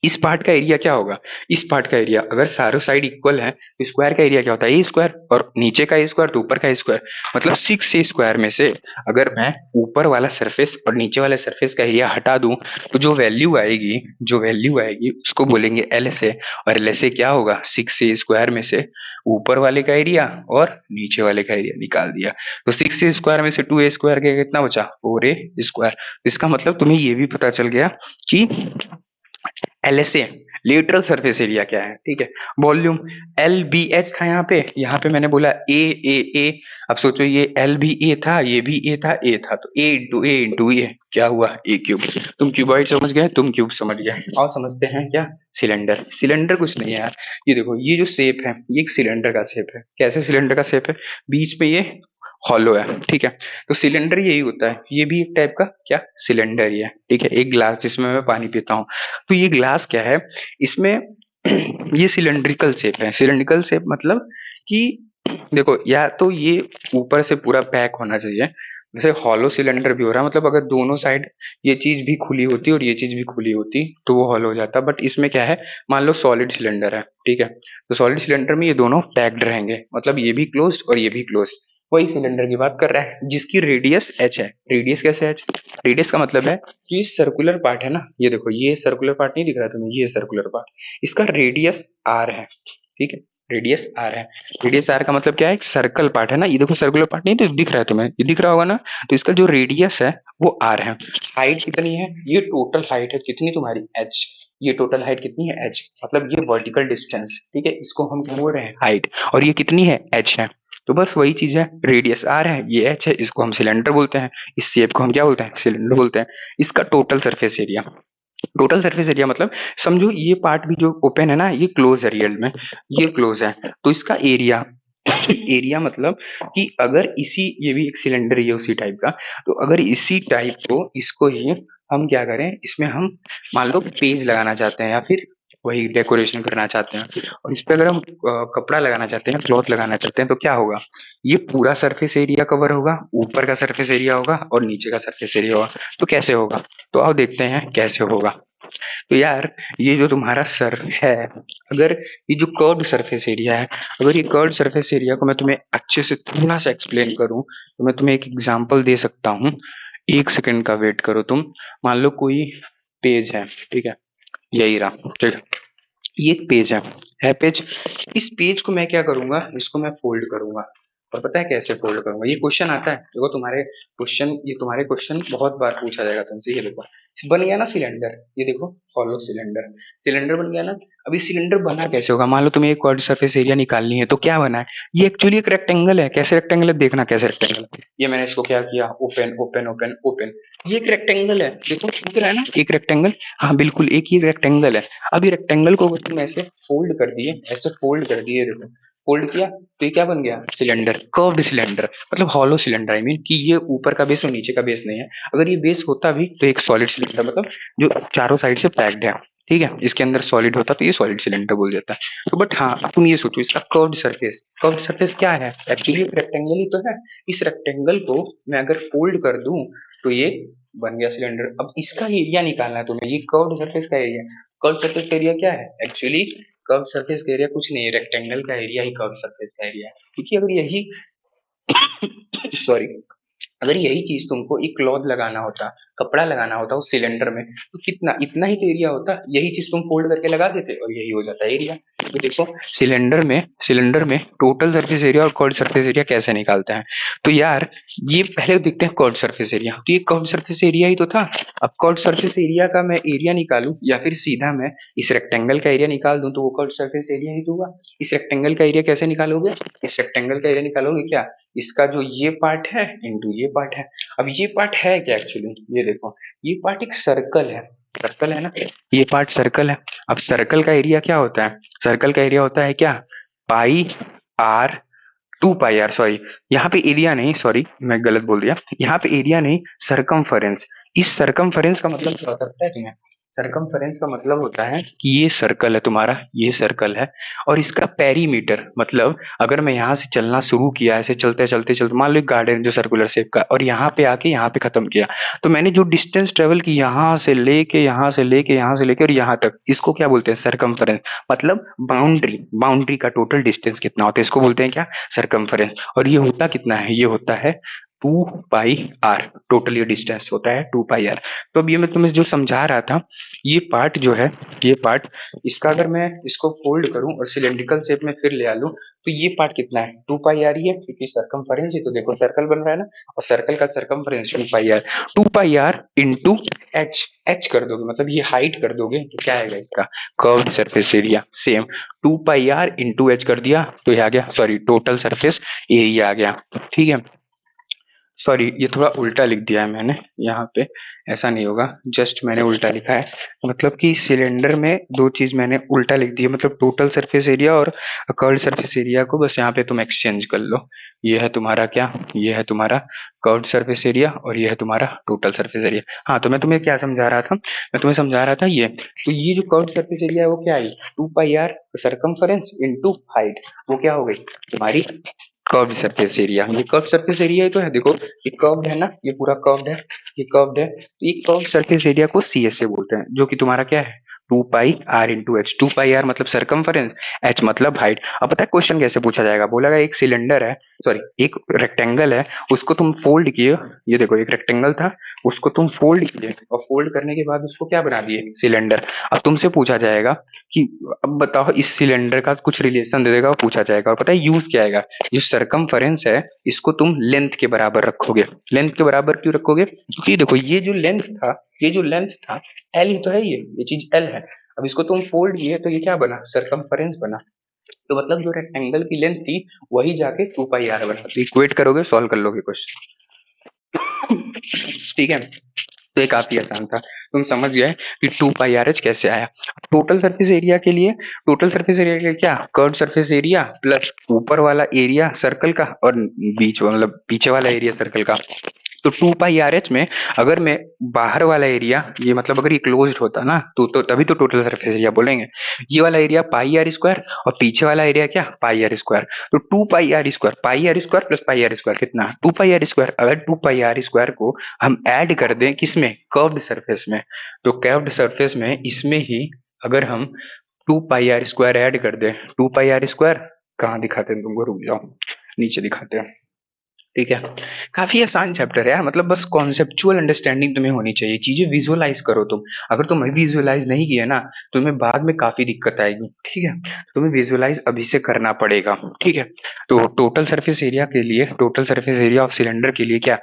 इस पार्ट का एरिया क्या होगा, इस पार्ट का एरिया, अगर सारे साइड इक्वल है तो स्क्वायर का एरिया क्या होता है, ए स्क्वायर, और नीचे का ए स्क्वायर तो ऊपर का ए स्क्वायर, मतलब 6a² में से अगर मैं ऊपर वाला सरफेस और नीचे वाले सरफेस का एरिया हटा दूं, तो जो वैल्यू आएगी उसको बोलेंगे एलएसए, और एलएसए क्या होगा, 6a² में से ऊपर वाले का एरिया और नीचे वाले का एरिया निकाल दिया, तो 6a² में से 2a² का कितना बचा, 4a²। इसका मतलब तुम्हें ये भी पता चल गया कि एलएसए लेटरल सरफेस एरिया क्या है, ठीक है। वॉल्यूम LBH था यहाँ पे मैंने बोला A। अब सोचो ये L भी A था, ये भी A था, A था, तो A इंटू A क्या हुआ, A क्यूब। तुम क्यूबॉइड समझ गए, तुम क्यूब समझ गए। और समझते हैं क्या, सिलेंडर। सिलेंडर कुछ नहीं है यार, ये देखो ये जो शेप है ये एक सिलेंडर का शेप है। कैसे सिलेंडर का शेप है, बीच में ये हॉलो है, ठीक है। तो सिलेंडर यही होता है, ये भी एक टाइप का क्या, सिलेंडर ही है, ठीक है। एक ग्लास जिसमें मैं पानी पीता हूँ, तो ये ग्लास क्या है, इसमें ये सिलेंड्रिकल शेप है। सिलेंड्रिकल शेप मतलब कि देखो, या तो ये ऊपर से पूरा पैक होना चाहिए, जैसे हॉलो सिलेंडर भी हो रहा है, मतलब अगर दोनों साइड ये चीज भी खुली होती और ये चीज भी खुली होती तो वो हॉलो हो जाता। बट इसमें क्या है, मान लो सॉलिड सिलेंडर है, ठीक है, तो सॉलिड सिलेंडर में ये दोनों पैक्ड रहेंगे, मतलब ये भी क्लोज्ड और ये भी क्लोज्ड। वही सिलेंडर की बात कर रहा है जिसकी रेडियस h है। रेडियस कैसे h, रेडियस का मतलब है कि सर्कुलर पार्ट है ना, ये देखो ये सर्कुलर पार्ट नहीं दिख रहा तुम्हें, ये सर्कुलर पार्ट, इसका रेडियस r है, ठीक है। रेडियस r है, रेडियस r का मतलब क्या है, एक सर्कल पार्ट है ना, ये देखो सर्कुलर पार्ट नहीं तो दिख रहा है तुम्हें, ये दिख रहा होगा ना, तो इसका जो रेडियस है वो r है। हाइट कितनी है, ये टोटल हाइट है कितनी तुम्हारी h, ये टोटल हाइट कितनी है h, मतलब ये वर्टिकल डिस्टेंस, ठीक है, इसको हम क्या बोल रहे हैं, हाइट। और ये कितनी है, h है। तो बस वही चीज है, रेडियस r है, ये h है, इसको हम सिलेंडर बोलते हैं, इस शेप को हम क्या बोलते हैं, सिलेंडर बोलते हैं। इसका total surface area, total surface area मतलब समझो ये पार्ट भी जो ओपन है ना, ये क्लोज है, रियल में ये क्लोज है, तो इसका एरिया एरिया मतलब कि अगर इसी, ये भी एक सिलेंडर ही है उसी टाइप का, तो अगर इसी टाइप को, इसको ही हम क्या करें, इसमें हम मान लो पेज लगाना चाहते हैं या फिर वही डेकोरेशन करना चाहते हैं, और इस पे अगर हम कपड़ा लगाना चाहते हैं, क्लॉथ लगाना चाहते हैं, तो क्या होगा, ये पूरा सरफेस एरिया कवर होगा, ऊपर का सरफेस एरिया होगा और नीचे का सरफेस एरिया होगा। तो कैसे होगा, तो आओ देखते हैं कैसे होगा। तो यार ये जो तुम्हारा सर है, अगर ये जो कर्व्ड सरफेस एरिया है, अगर ये कर्व्ड सरफेस एरिया को मैं तुम्हें अच्छे से थोड़ा सा एक्सप्लेन करूं, तो मैं तुम्हें एक एग्जांपल दे सकता हूं। 1 सेकंड का वेट करो तुम। मान लो कोई पेज है, ठीक है, यही रहा, ठीक है, ये एक पेज है पेज। इस पेज को मैं क्या करूंगा, इसको मैं फोल्ड करूंगा, और पता है कैसे फोल्ड करूंगा, ये क्वेश्चन आता है, देखो तुम्हारे क्वेश्चन, ये तुम्हारे क्वेश्चन बहुत बार पूछा जाएगा तुमसे। ये देखो बन गया ना सिलेंडर, ये देखो हॉलो सिलेंडर, सिलेंडर बन गया ना। अब ये सिलेंडर बना कैसे होगा, मान लो तुम्हें एक कर्व्ड सरफेस एरिया निकालनी है, तो क्या बना है, ये एक्चुअली एक रेक्टेंगल है। कैसे रेक्टेंगल है, देखना कैसे रेक्टेंगल है। ये मैंने इसको क्या किया, ओपन ओपन ओपन ओपन, ये एक रेक्टेंगल है, देखो दिख रहा है ना, एक रेक्टेंगल, हाँ बिल्कुल एक ही रेक्टेंगल है। अब ये रेक्टेंगल को तुम ऐसे फोल्ड कर दिए, ऐसे फोल्ड कर दिए, देखो फोल्ड किया, तो ये क्या बन गया, सिलेंडर, कर्व्ड सिलेंडर, मतलब हॉलो सिलेंडर। आई मीन कि ये ऊपर का बेस और नीचे का बेस नहीं है। अगर ये बेस होता भी तो एक सॉलिड सिलेंडर, मतलब जो चारों साइड से पैक्ड है, ठीक है, इसके अंदर सॉलिड होता तो ये सॉलिड सिलेंडर बोल जाता है। तो बट हाँ, अब तुम ये सोचो, इसका कर्व्ड सरफेस क्या है, एक्चुअली एक रेक्टेंगल ही तो है। इस रेक्टेंगल को मैं अगर फोल्ड कर दूं तो ये बन गया सिलेंडर। अब इसका एरिया निकालना है तुम्हें, ये कर्व्ड सरफेस का एरिया। कर्व्ड सरफेस का एरिया क्या है, एक्चुअली कर्व सरफेस का एरिया कुछ नहीं है, रेक्टेंगल का एरिया ही कर्व सरफेस का एरिया है। क्योंकि अगर यही सॉरी, अगर यही चीज तुमको एक क्लॉथ लगाना होता, कपड़ा लगाना होता उस सिलेंडर में, तो कितना, इतना ही तो एरिया होता, यही चीज तुम फोल्ड करके लगा देते और यही हो जाता एरिया। तो देखो सिलेंडर में टोटल सरफेस एरिया और कर्व्ड सरफेस एरिया कैसे निकालते हैं। तो यार ये पहले देखते हैं कर्व्ड सरफेस एरिया, तो ये कर्व्ड सरफेस एरिया ही तो था। अब कर्व्ड सरफेस एरिया का मैं एरिया निकालूं या फिर सीधा मैं इस रेक्टेंगल का एरिया निकाल दूं, तो वो कर्व्ड सरफेस एरिया ही तो हुआ। इस रेक्टेंगल का एरिया कैसे निकालोगे, इस रेक्टेंगल का एरिया निकालोगे क्या, इसका जो ये पार्ट है इंटू ये पार्ट है। अब ये पार्ट है क्या, एक्चुअली ये देखो, ये पार्ट एक सर्कल है, सर्कल है ना, ये पार्ट सर्कल है। अब सर्कल का एरिया क्या होता है, सर्कल का एरिया होता है क्या, पाई आर, 2 पाई आर, सॉरी यहाँ पे एरिया नहीं, सॉरी मैं गलत बोल दिया, यहाँ पे एरिया नहीं, सरकमफेरेंस। इस सरकमफेरेंस का मतलब क्या होता है तुम्हें, सरकमफेरेंस का मतलब होता है कि ये सर्कल है तुम्हारा, ये सर्कल है, और इसका पेरीमीटर, मतलब अगर मैं यहाँ से चलना शुरू किया, ऐसे चलते चलते चलते, मान लो एक गार्डन जो सर्कुलर शेप का, और यहाँ पे आके यहाँ पे खत्म किया, तो मैंने जो डिस्टेंस ट्रेवल की यहाँ से लेके यहाँ से लेके यहाँ से लेके और यहाँ तक, इसको क्या बोलते हैं, सरकमफेरेंस। मतलब बाउंड्री, बाउंड्री का टोटल डिस्टेंस कितना होता है, इसको बोलते हैं क्या, सरकमफेरेंस। और ये होता कितना है, ये होता है टू पाई आर, टोटल ये डिस्टेंस होता है 2 पाई आर। तो अब ये मैं तुम्हें जो समझा रहा था, ये पार्ट जो है, ये पार्ट, इसका अगर मैं इसको फोल्ड करूं और सिलेंड्रिकल शेप में फिर ले आ लूं, तो ये पार्ट कितना है 2 पाई आर ही है, क्योंकि सरकमफेरेंस ही तो देखो सर्कल बन रहा है ना, और सर्कल का circumference 2 pi R. 2 pi are into H, H कर दोगे मतलब ये हाइट कर दोगे तो क्या आएगा इसका curved surface area, same 2 pi are into H कर दिया तो ये आ गया, सॉरी टोटल सरफेस एरिया आ गया। ठीक है, सॉरी ये थोड़ा उल्टा लिख दिया है मैंने यहाँ पे, ऐसा नहीं होगा, जस्ट मैंने उल्टा लिखा है, मतलब कि सिलेंडर में दो चीज मैंने उल्टा लिख दी है, मतलब टोटल सरफेस एरिया और कर्व्ड सरफेस एरिया को बस यहाँ पे तुम एक्सचेंज कर लो। ये है तुम्हारा क्या, ये है तुम्हारा कर्व्ड सरफेस एरिया और ये है तुम्हारा टोटल सरफेस एरिया। हाँ, तो मैं तुम्हें क्या समझा रहा था, मैं तुम्हें समझा रहा था ये, तो ये जो कर्व्ड सरफेस एरिया है वो क्या है, 2 pi are circumference into height, वो क्या हो गई तुम्हारी कर्व्ड सरफेस एरिया। ये कर्व्ड सरफेस एरिया ही तो है, देखो ये कर्व्ड है ना, ये पूरा कर्व्ड है, ये कर्व्ड है, तो ये कर्व्ड सरफेस एरिया को सी एस ए बोलते हैं, जो कि तुम्हारा क्या है 2 pi are into h. 2 pi r मतलब सरकमफेरेंस, एच मतलब हाइट। अब पता है क्वेश्चन कैसे पूछा जाएगा, बोलेगा एक सिलेंडर है, सॉरी एक रेक्टेंगल है, उसको तुम फोल्ड किए, ये देखो एक रेक्टेंगल था, उसको तुम फोल्ड किए और फोल्ड करने के बाद उसको क्या बना दिए सिलेंडर। अब तुमसे पूछा जाएगा कि अब बताओ इस सिलेंडर का कुछ रिलेशन दे देगा और पूछा जाएगा, और पता है यूज क्या आएगा, जो सरकमफेरेंस है इसको तुम लेंथ के बराबर रखोगे। लेंथ के बराबर क्यों रखोगे, क्योंकि देखो ये जो लेंथ था, ये जो लेंथ था एल ही तो है, ये चीज एल है, अब इसको तुम फोल्ड किए तो ये क्या बना सरकमफेरेंस बना, तो मतलब जो रेक्टेंगल की लेंथ थी वही जाके 2 पाई आर बना। तो इक्वेट करोगे सॉल्व कर लोगे क्वेश्चन। ठीक है, तो ये काफी आसान था, तुम समझ गए कि 2 पाई आर एच कैसे आया। टोटल सरफेस एरिया के लिए, टोटल सरफेस एरिया के क्या कर्व सरफेस एरिया प्लस ऊपर वाला एरिया सर्कल का और बीच मतलब पीछे वाला एरिया सर्कल का। तो 2 पाई आर एच में अगर मैं बाहर वाला एरिया, ये मतलब अगर ये क्लोज्ड होता ना तो तभी तो टोटल सरफेस एरिया बोलेंगे, ये वाला एरिया पाई आर स्क्वायर और पीछे वाला एरिया क्या पाई आर स्क्वायर। तो 2 pi are square, pi are square plus pi are square कितना 2 पाई आर स्क्वायर, अगर 2 पाई आर स्क्वायर को हम ऐड कर दें किसमें कर्व्ड सरफेस में, तो कर्व्ड सरफेस में इसमें ही अगर हम 2 पाई आर स्क्वायर ऐड कर दें, 2 पाई आर स्क्वायर कहाँ दिखाते हैं तुमको, रुक जाओ नीचे दिखाते हैं। ठीक है, काफी आसान चैप्टर है यार, मतलब बस कॉन्सेप्चुअल अंडरस्टैंडिंग तुम्हें होनी चाहिए, चीजें विजुअलाइज करो तुम, अगर तुम विजुअलाइज नहीं किया ना तुम्हें बाद में काफी दिक्कत आएगी। ठीक है, तुम्हें विजुअलाइज अभी से करना पड़ेगा। ठीक है, तो टोटल सरफेस एरिया के लिए, total surface area of cylinder के लिए क्या,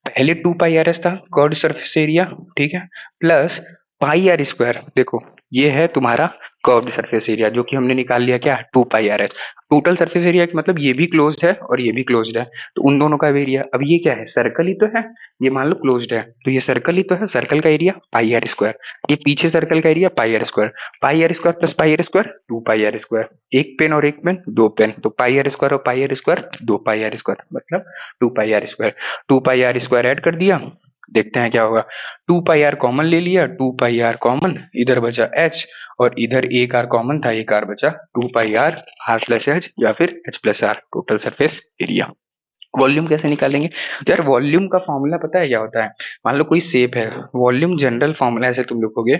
पहले 2 पाई आर एस था कर्व्ड सरफेस एरिया, ठीक है, प्लस पाई आर स्क्वायर, देखो ये है तुम्हारा कर्व्ड सरफेस एरिया जो कि हमने निकाल लिया क्या 2 pi r s. Total surface area मतलब ये भी क्लोज्ड है और ये भी क्लोज्ड है, तो उन दोनों का एरिया, अब ये क्या है सर्कल ही तो है, ये मान लो क्लोज्ड है तो ये सर्कल ही तो है, सर्कल का एरिया पाई आर स्क्वायर, ये पीछे सर्कल का area pi are square plus pi are square 2 pi are square, एक पेन और एक पेन दो पेन, तो पाई आर स्क्वायर और pi are square 2 pi are square मतलब 2 pi are square. 2 pi are square add कर दिया, देखते हैं क्या होगा, 2 पाई आर कॉमन ले लिया, 2 पाई आर कॉमन, इधर बचा एच और इधर एक आर कॉमन था, एक आर बचा, 2 pi R R plus H या फिर H plus R total surface area. Volume कैसे निकालेंगे, तो यार वॉल्यूम का फॉर्मूला पता है क्या होता है, मान लो कोई शेप है, वॉल्यूम जनरल फॉर्मूला ऐसे तुम लिखोगे,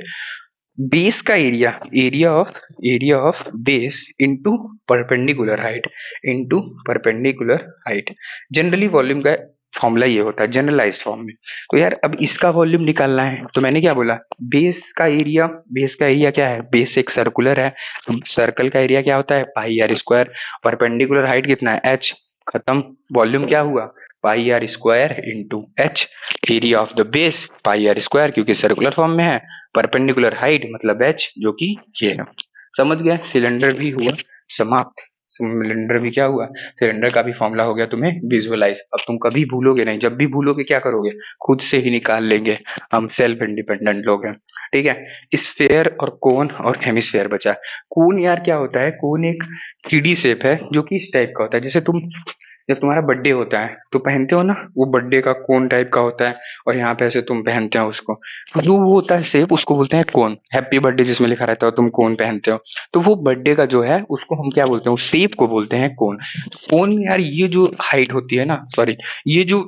बेस का area, area of base into perpendicular height, into perpendicular height. Generally volume का फॉर्मूला ये होता है जनरलाइज्ड फॉर्म में। तो यार अब इसका वॉल्यूम निकालना है, तो मैंने क्या बोला बेस का एरिया, बेस का एरिया क्या है, बेस एक सर्कुलर है, सर्कल का एरिया क्या होता है pi are square, perpendicular height कितना है एच, खत्म, वॉल्यूम क्या हुआ pi are square into h, area of the base pi are square क्योंकि सर्कुलर फॉर्म में है, परपेंडिकुलर हाइट मतलब एच जो कि ये है। समझ गए, सिलेंडर भी हुआ समाप्त, सिलेंडर भी क्या हुआ, सिलेंडर का भी फॉर्मूला हो गया तुम्हें विजुअलाइज। अब तुम कभी भूलोगे नहीं, जब भी भूलोगे क्या करोगे खुद से ही निकाल लेंगे, हम सेल्फ इंडिपेंडेंट लोग हैं। ठीक है, स्फेयर और कोन और हेमिस्फेयर बचा। कोन यार क्या होता है, कोन एक 3D शेप है जो कि इस टाइप का होता है, जैसे तुम जब तुम्हारा बर्थडे होता है तो पहनते हो ना, वो बर्थडे का कोन टाइप का होता है और यहाँ पे ऐसे तुम पहनते हो उसको, तो जो वो होता है शेप उसको बोलते हैं कोन, हैप्पी बर्थडे जिसमें लिखा रहता है तुम कोन पहनते हो, तो वो बर्थडे का जो है उसको हम क्या बोलते हैं, उस शेप को बोलते हैं कोन। कोन में यार ये जो हाइट होती है ना, सॉरी ये जो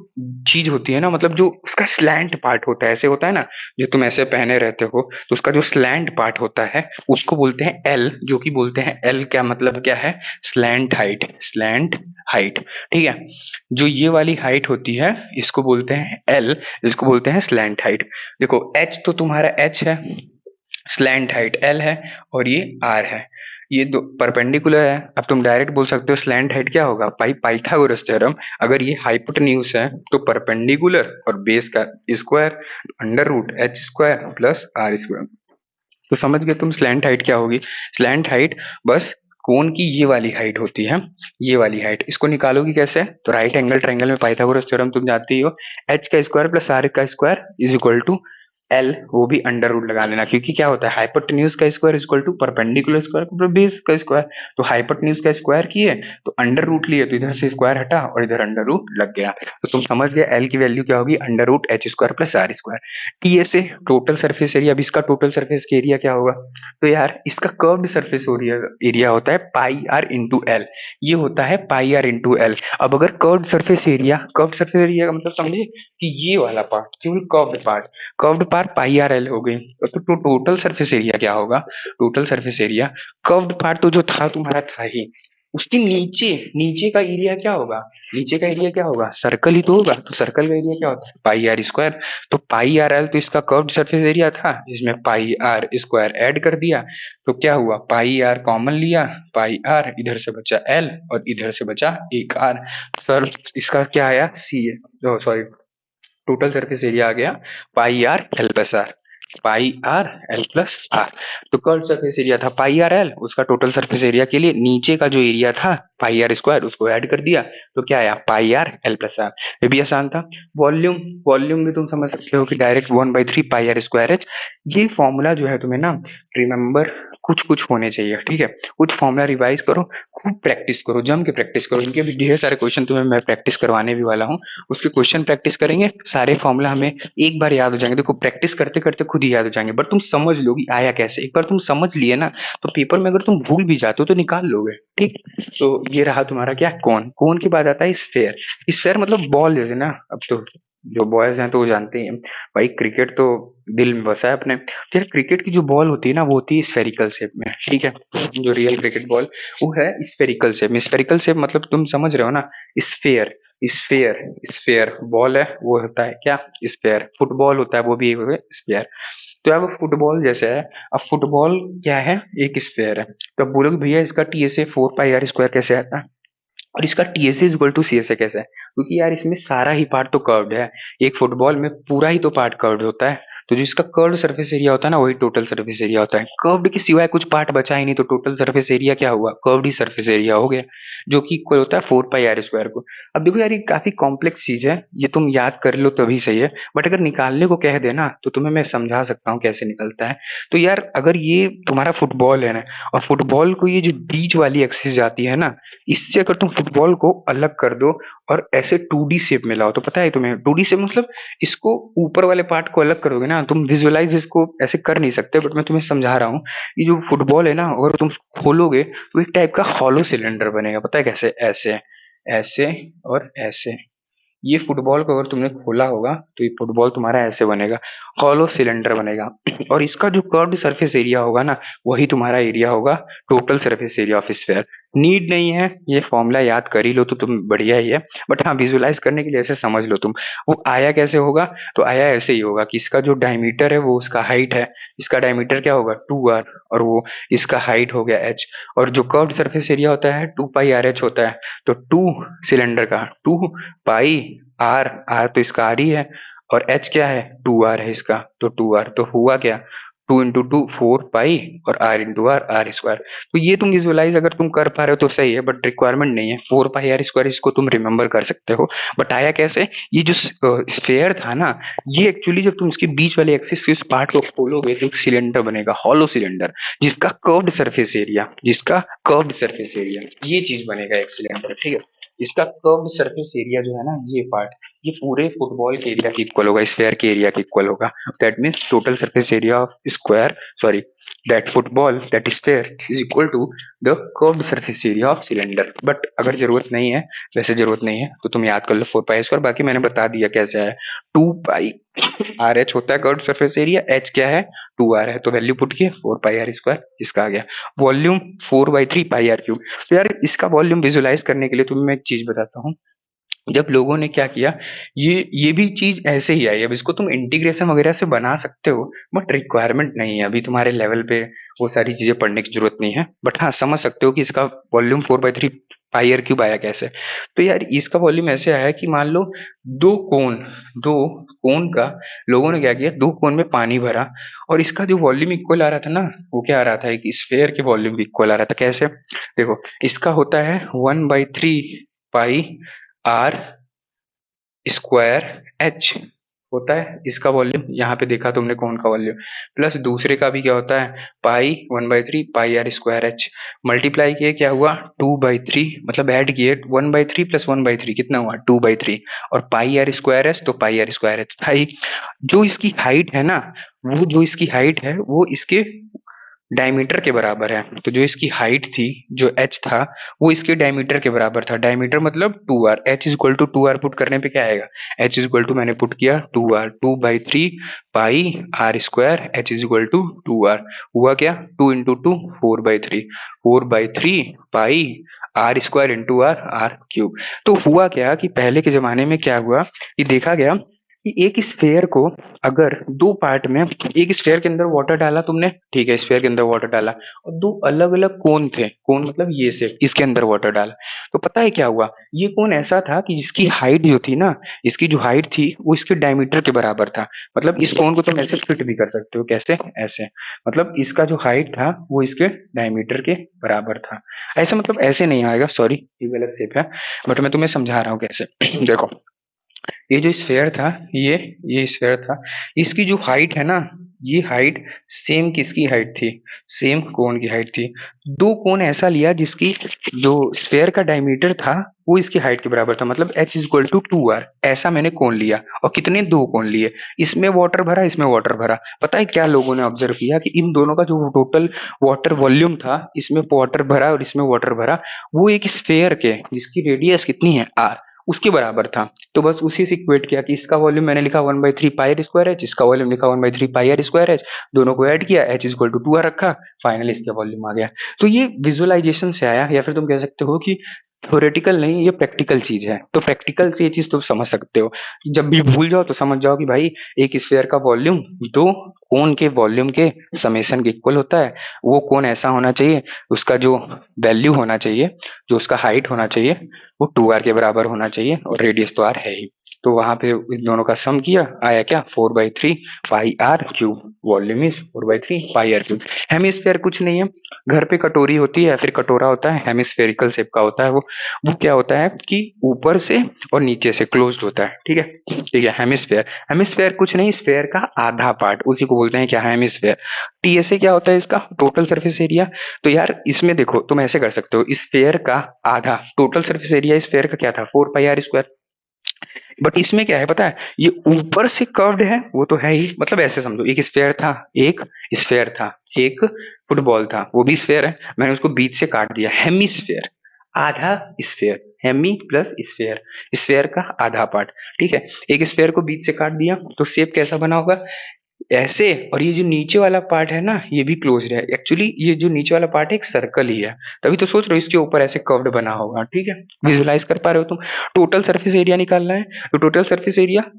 चीज होती है ना, मतलब जो उसका स्लैंट पार्ट होता है, ऐसे होता है ना, जो तुम ऐसे पहने रहते हो तो उसका जो स्लैंट पार्ट होता है उसको बोलते हैं एल, जो कि बोलते हैं एल क्या मतलब क्या है स्लैंट हाइट, स्लैंट हाइट। ठीक है। जो ये वाली हाइट होती है इसको बोलते हैं एल, इसको बोलते हैं स्लैंट हाइट। देखो एच तो तुम्हारा एच है, स्लैंट हाइट एल है, और ये आर है। ये दो परपेंडिकुलर है। अब तुम डायरेक्ट बोल सकते हो स्लैंट हाइट क्या होगा, पाइथागोरस थ्योरम, अगर ये हाइपोटेन्यूज है तो परपेंडिकुलर और बेस का square under root H square plus R square. तो समझ गए तुम स्लैंट हाइट क्या होगी। स्लैंट हाइट बस कोन की ये वाली हाइट होती है, ये वाली हाइट। इसको निकालोगी कैसे, तो राइट एंगल ट्रायंगल में पाइथागोरस थ्योरम तुम जानती हो, एच का स्क्वायर प्लस आर का square is equal to L, वो भी अंडर रूट लगा लेना, क्योंकि क्या होता है हाइपोटेन्यूज का square equal to perpendicular square base का स्क्वायर। तो हाइपोटेन्यूज का स्क्वायर किए तो अंडर रूट लिए, तो इधर से स्क्वायर हटा और इधर अंडर रूट लग गया। तो तुम समझ गए एल की वैल्यू क्या होगी, under root H square plus R square. T A से टोटल सरफेस एरिया, अब इसका टोटल सरफेस एरिया क्या होगा, तो यार इसका कर्व्ड सरफेस एरिया होता है पाई आर इंटू एल, ये होता है पाई आर इंटू एल। अब अगर कर्व्ड सरफेस एरिया का मतलब समझे कि ये वाला पार्ट केवल कर्व्ड पार्ट पाई आर एल हो गई, तो टोटल सरफेस एरिया क्या होगा, total surface area curved part तो जो था तुम्हारा था ही, उसके नीचे नीचे का एरिया क्या होगा, नीचे का एरिया क्या होगा, सर्कल ही तो होगा, तो सर्कल का एरिया क्या होता है पाई आर स्क्वायर। तो पाई आर एल तो इसका कर्व्ड सरफेस एरिया था, इसमें पाई आर स्क्वायर ऐड कर दिया, तो क्या हुआ पाई आर कॉमन लिया, पाई आर इधर से बचा एल और इधर से बचा एक आर। सर इसका क्या आया C, sorry total surface area आ गया pi r l plus r, pi r l plus r. तो कर्व सरफेस एरिया था पाई आर एल, उसका टोटल सरफेस एरिया के लिए नीचे का जो एरिया था पाई आर स्क्वायर उसको ऐड कर दिया, तो क्या आया pi r l plus r. ये भी आसान था। वॉल्यूम, वॉल्यूम भी तुम समझ सकते हो कि direct 1/3 pi are square H. ये फॉर्मूला जो है तुम्हें ना रिमेम्बर कुछ कुछ होने चाहिए, ठीक है। कुछ फॉर्मूला रिवाइज करो, खूब प्रैक्टिस करो, जम के प्रैक्टिस करो, इनके भी ढेर सारे क्वेश्चन तुम्हें मैं प्रैक्टिस करवाने भी वाला हूँ। उसके क्वेश्चन प्रैक्टिस करेंगे, सारे फॉर्मूला हमें एक बार याद हो जाएंगे। देखो प्रैक्टिस करते करते खुद ही याद हो जाएंगे, बट तुम समझ लोगी आया कैसे। एक बार तुम समझ लिए ना तो पेपर में अगर तुम भूल भी जाते हो तो निकाल लोगे, ठीक। तो ये रहा तुम्हारा क्या कोन। कोन के बाद आता है स्फेयर। स्फेयर मतलब बॉल जैसे ना, अब तो जो बॉयज हैं तो वो जानते ही हैं भाई, क्रिकेट तो दिल में बसा है अपने। तो यार क्रिकेट की जो बॉल होती है ना वो होती है स्फेरिकल शेप में, ठीक है। जो रियल क्रिकेट बॉल वो है स्फेरिकल शेप में। स्फेरिकल शेप मतलब तुम समझ रहे हो ना, स्फेयर, स्फेयर, स्फेयर बॉल है वो होता है क्या स्फेयर, फुटबॉल होता है वो भी एक स्फेयर। तो यार वो फुटबॉल जैसे है। अब फुटबॉल क्या है, एक स्फेयर है। तो अब बोलोगे भैया इसका T S A 4 pi are square कैसे आता है, और इसका T S equal to C S A कैसे है, क्योंकि यार इसमें सारा ही पार्ट तो कर्व्ड है। एक फुटबॉल में पूरा ही तो पार्ट कर्व्ड होता है, तो जो इसका कर्व्ड सरफेस एरिया होता है ना वही टोटल सरफेस एरिया होता है। कर्व्ड के सिवाय कुछ पार्ट बचा ही नहीं, तो टोटल सरफेस एरिया क्या हुआ, कर्व्ड ही सरफेस एरिया हो गया, जो कि इक्वल होता है 4 पाई आर स्क्वायर को। अब देखो यार ये काफी कॉम्प्लेक्स चीज है, ये तुम याद कर लो तभी सही है, बट अगर निकालने को कह देना तो तुम्हें मैं समझा सकता हूँ कैसे निकलता है। तो यार अगर ये तुम्हारा फुटबॉल है ना, और फुटबॉल को ये जो बीच वाली एक्सिस जाती है ना, इससे अगर तुम फुटबॉल को अलग कर दो और ऐसे 2D शेप में लाओ, तो पता है तुम्हें 2D शेप मतलब इसको ऊपर वाले पार्ट को अलग करोगे ना, तुम विजुअलाइज इसको ऐसे कर नहीं सकते, बट मैं तुम्हें समझा रहा हूँ। ये जो फुटबॉल है ना अगर तुम खोलोगे तो एक टाइप का हॉलो सिलेंडर बनेगा, पता है कैसे, ऐसे ऐसे और ऐसे। ये फुटबॉल को अगर तुमने खोला होगा तो ये फुटबॉल तुम्हारा ऐसे बनेगा, हॉलो सिलेंडर बनेगा। और इसका जो कर्व्ड सरफेस एरिया होगा ना वही तुम्हारा एरिया होगा total surface area of sphere. Need नहीं है ये फॉर्मूला याद कर ही लो तो तुम बढ़िया ही है, बट हाँ विजुअलाइज करने के लिए ऐसे समझ लो तुम। वो आया कैसे होगा, तो आया ऐसे ही होगा कि इसका जो डायमीटर है वो उसका हाइट है, इसका डायमीटर क्या होगा 2r, और वो इसका हाइट हो गया h, और जो कर्व्ड सरफेस एरिया होता है 2 पाई आर एच होता है। तो 2 सिलेंडर का 2 पाई आर, आर तो इसका आर ही है, और एच क्या है 2r है इसका, तो 2r तो हुआ क्या 2 × 2 4 पाई, और R into R R square. तो ये तुम विजुअलाइज अगर तुम कर पा रहे हो तो सही है, बट रिक्वायरमेंट नहीं है 4 पाई आर स्क्वायर, इसको तुम रिमेम्बर कर सकते हो। बट आया कैसे, ये जो स्फेयर था ना, ये एक्चुअली जब तुम इसके बीच वाले एक्सिस के इस पार्ट को खोलोगे तो एक सिलेंडर बनेगा, हॉलो सिलेंडर, जिसका कर्व्ड सरफेस एरिया, जिसका कर्व्ड सरफेस एरिया ये चीज बनेगा एक सिलेंडर, ठीक है। इसका कर्व्ड सरफेस एरिया जो है ना ये पार्ट, ये पूरे फुटबॉल के एरिया के इक्वल होगा, स्फेयर के एरिया के इक्वल होगा। That means total surface area of square, sorry, that football, that sphere is equal to the curved surface area of cylinder. But अगर जरूरत नहीं है, वैसे जरूरत नहीं है, तो तुम याद कर लो 4 पाई स्क्वायर। बाकी मैंने बता दिया कैसे है, 2 पाई RH होता है कर्व्ड सरफेस एरिया, H क्या है 2R है, तो वैल्यू पुट किए 4 पाई R स्क्वायर, इसका आ गया वॉल्यूम 4/3 पाई R क्यूब। तो यार इसका वॉल्यूम विजुलाइज करने के लिए तुम्हें मैं एक चीज बताता हूँ। जब लोगों ने क्या किया, ये भी चीज ऐसे ही आई। अब इसको तुम इंटीग्रेशन वगैरह से बना सकते हो, बट रिक्वायरमेंट नहीं है अभी तुम्हारे लेवल पे, वो सारी चीजें पढ़ने की जरूरत नहीं है। बट हाँ, समझ सकते हो कि इसका वॉल्यूम 4/3 पाई R क्यूब आया कैसे। तो यार इसका वॉल्यूम ऐसे आया कि मान लो दो कोन का लोगों ने क्या किया, 2 कोन में पानी भरा, और इसका जो वॉल्यूम इक्वल आ रहा था ना, वो क्या आ रहा था, एक स्फेयर के वॉल्यूम भी इक्वल आ रहा था। कैसे, देखो, इसका होता है 1/3 पाई R स्क्वायर H होता है इसका वॉल्यूम। यहाँ पे देखा तुमने कौन का वॉल्यूम, प्लस दूसरे का भी क्या होता है, पाई 1/3 पाई R स्क्वायर H, मल्टीप्लाई किए क्या हुआ 2/3, मतलब ऐड किए 1/3 प्लस 1/3 कितना हुआ 2/3, और पाई R स्क्वायर H, तो पाई R स्क्वायर H था ही। जो इसकी हाइट है ना, वो जो इसकी हाइट है वो इसके डायमीटर के बराबर है। तो जो इसकी हाइट थी, जो h था, वो इसके डायमीटर के बराबर था। डायमीटर मतलब 2r, h is equal to 2r put करने पे क्या आएगा, h इज इक्वल टू मैंने पुट किया 2r, 2/3 pi R square, h is equal to 2r, हुआ क्या 2 × 2 4/3, 4/3 pi R square into R cube. तो हुआ क्या कि पहले के जमाने में क्या हुआ कि देखा गया कि एक स्फेयर को अगर 2 पार्ट में, एक स्फेयर के अंदर वाटर डाला तुमने, ठीक है, स्फेयर के अंदर वाटर डाला, और 2 अलग अलग कोन थे, कोन मतलब ये से इसके अंदर वाटर डाला, तो पता है क्या हुआ, ये कोन ऐसा था कि जिसकी हाइट जो थी ना, इसकी जो हाइट थी वो इसके डायमीटर के बराबर था। मतलब इस कोन को तुम ऐसे फिट भी कर सकते हो, कैसे, ऐसे, मतलब इसका जो हाइट था वो इसके डायमीटर के बराबर था। ऐसे मतलब ऐसे नहीं आएगा, सॉरी ये गलत शेप है, बट मैं तुम्हें समझा रहा हूँ कैसे। देखो, ये जो स्फेयर था, ये स्फेयर था, इसकी जो हाइट है ना, ये हाइट सेम किसकी हाइट थी, सेम कोन की हाइट थी। 2 कोन ऐसा लिया जिसकी जो स्फेयर का डायमीटर था वो इसकी हाइट के बराबर था, मतलब h is equal to 2r, ऐसा मैंने कोन लिया, और कितने 2 कोन लिए, इसमें वाटर भरा, इसमें वाटर भरा। पता है क्या लोगों ने ऑब्जर्व किया कि इन दोनों का जो टोटल वाटर वॉल्यूम था, इसमें वाटर भरा और इसमें वाटर भरा, वो एक स्फेयर के जिसकी रेडियस कितनी है r, उसके बराबर था। तो बस उसी से इक्वेट किया कि इसका वॉल्यूम मैंने लिखा 1/3 पाई R स्क्वायर H, इसका वॉल्यूम लिखा 1/3 पाई R स्क्वायर H, दोनों को ऐड किया, H is equal to 2r रखा, फाइनली इसका वॉल्यूम आ गया। तो ये विजुअलाइजेशन से आया, या फिर तुम कह सकते हो कि थ्योरेटिकल नहीं, ये प्रैक्टिकल चीज है। तो प्रैक्टिकल से ये चीज तुम समझ सकते हो, जब भी भूल जाओ तो समझ जाओ कि भाई एक स्फेयर का वॉल्यूम 2 कोन के वॉल्यूम के समेशन के इक्वल होता है। वो कोन ऐसा होना चाहिए, उसका जो वैल्यू होना चाहिए, जो उसका हाइट होना चाहिए, वो 2r के बराबर होना चाहिए, और रेडियस तो r है ही। तो वहां पे इन दोनों का सम किया, आया क्या 4/3 pi R cube, volume is 4/3 pi R cube. Hemisphere कुछ नहीं है, घर पे कटोरी होती है, फिर कटोरा होता है, हेमिस्फेरिकल शेप का होता है वो क्या होता है कि ऊपर से और नीचे से क्लोज्ड होता है, ठीक है, ठीक है। हेमिस्फेयर, हेमिस्फेयर कुछ नहीं, स्फेयर का आधा पार्ट, उसी को बोलते हैं क्या, हेमिस्फेयर। टीएसए क्या होता है, इसका टोटल सरफेस एरिया। तो यार इसमें देखो, तुम ऐसे कर सकते हो, स्फेयर का आधा टोटल सरफेस एरिया स्फेयर का क्या था 4 पाई R स्क्वायर, बट इसमें क्या है पता है, ये ऊपर से कर्व्ड है, वो तो है ही, मतलब ऐसे समझो, एक स्फेयर था, एक स्फेयर था, एक फुटबॉल था, वो भी स्फेयर है, मैंने उसको बीच से काट दिया, हेमिस्फेयर, आधा sphere, hemi plus sphere, sphere का आधा पार्ट, ठीक है। एक स्फेयर को बीच से काट दिया तो शेप कैसा बना होगा, ऐसे, और ये जो नीचे वाला पार्ट है ना, ये भी क्लोज्ड है। एक्चुअली ये जो नीचे वाला पार्ट है एक सर्कल ही है, तभी तो सोच रहे हो इसके ऊपर ऐसे कर्व्ड बना होगा, ठीक है। विजुलाइज कर पा रहे हो तुम। टोटल सरफेस एरिया निकालना है, तो टोटल सरफेस एरिया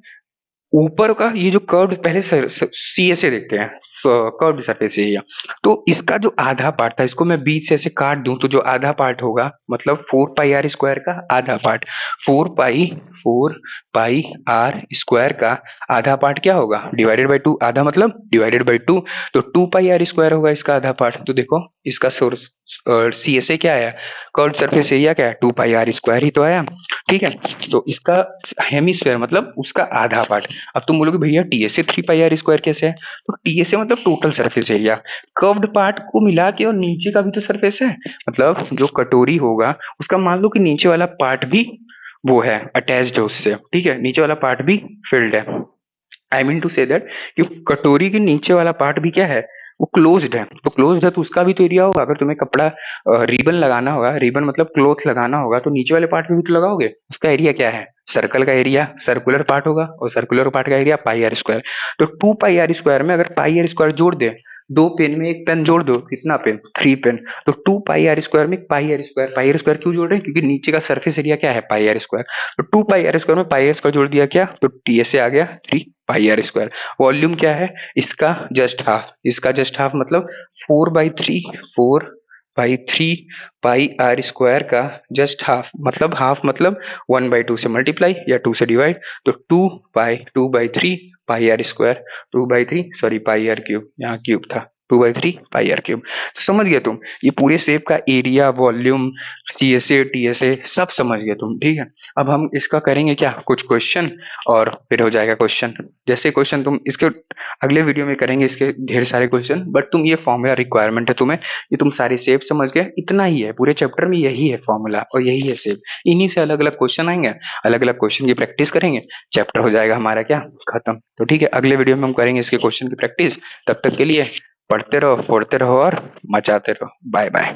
ऊपर का ये जो कर्व, पहले सी से देखते हैं, कर्व सरफेस एरिया। तो इसका जो आधा पार्ट था, इसको मैं बीच से ऐसे काट दूं, तो जो आधा पार्ट होगा, मतलब 4 पाई R स्क्वायर का आधा पार्ट, 4 पाई R स्क्वायर का आधा पार्ट क्या होगा, डिवाइडेड बाई 2, आधा मतलब डिवाइडेड बाई 2, तो 2 पाई R स्क्वायर होगा इसका आधा पार्ट। तो देखो इसका सोर्स सी एस ए क्या आया, कर्व सरफेस एरिया क्या है 2 पाई R स्क्वायर ही तो आया, ठीक है। तो इसका हेमिस्फेयर मतलब उसका आधा पार्ट। अब तुम बोलोगे भैया टीएसए 3 पाई R स्क्वायर कैसे है, तो टीएसए मतलब total surface area, curved part को मिला के, और नीचे का भी तो सरफेस है, मतलब जो कटोरी होगा उसका मान लो कि नीचे वाला पार्ट भी वो है अटैच्ड है उससे, ठीक है, नीचे वाला पार्ट भी फिल्ड है। I mean to say that कि कटोरी के नीचे वाला पार्ट भी क्या है, वो क्लोज्ड है। तो क्लोज्ड है तो उसका भी तो एरिया होगा। अगर तुम्हें कपड़ा रिबन लगाना होगा, रिबन मतलब क्लोथ लगाना होगा, तो नीचे वाले पार्ट में भी तो लगाओगे। उसका एरिया क्या है, सर्कल का एरिया सर्कुलर पार्ट होगा, और सर्कुलर पार्ट का एरिया पाई आर स्क्वायर। तो 2 पाई आर स्क्वायर में अगर पाई आर स्क्वायर जोड़ दे, 2 पेन में एक पेन जोड़ दो, कितना पेन, 3 पेन। तो 2 पाई आर स्क्वायर में पाई आर स्क्वायर क्यों जोड़ रहे हैं, क्योंकि नीचे का सरफेस एरिया क्या है, पाई आर स्क्वायर। तो 2 पाई आर स्क्वायर में पाई आर स्क्वायर जोड़ दिया क्या, तो टी ऐसे आ गया 3 पाई आर स्क्वायर। वॉल्यूम क्या है इसका, जस्ट हाफ। इसका जस्ट हाफ मतलब 4/3, 4/3 पाई आर स्क्वायर का जस्ट हाफ, मतलब हाफ मतलब 1/2 से मल्टीप्लाई या 2 से डिवाइड। तो 2/3 pi are square, 2/3 sorry pi r cube, यहाँ क्यूब था, 2/3 पाई आर क्यूब। तो समझ गए तुम, ये पूरे शेप का area, volume, C S A T S A सब समझ गए तुम, ठीक है। अब हम इसका करेंगे क्या, कुछ क्वेश्चन, और फिर हो जाएगा क्वेश्चन। जैसे क्वेश्चन तुम इसके अगले वीडियो में करेंगे, इसके ढेर सारे क्वेश्चन, बट तुम ये फॉर्मूला रिक्वायरमेंट है तुम्हें, ये तुम सारी शेप समझ गए, इतना ही है पूरे चैप्टर में, यही है फॉर्मूला और यही है शेप। इन्हीं से अलग अलग क्वेश्चन आएंगे, अलग अलग क्वेश्चन की प्रैक्टिस करेंगे, चैप्टर हो जाएगा हमारा क्या, खत्म। तो ठीक है, अगले वीडियो में हम करेंगे इसके क्वेश्चन की प्रैक्टिस। तब तक के लिए पढ़ते रहो, फोड़ते रहो और मचाते रहो। Bye bye.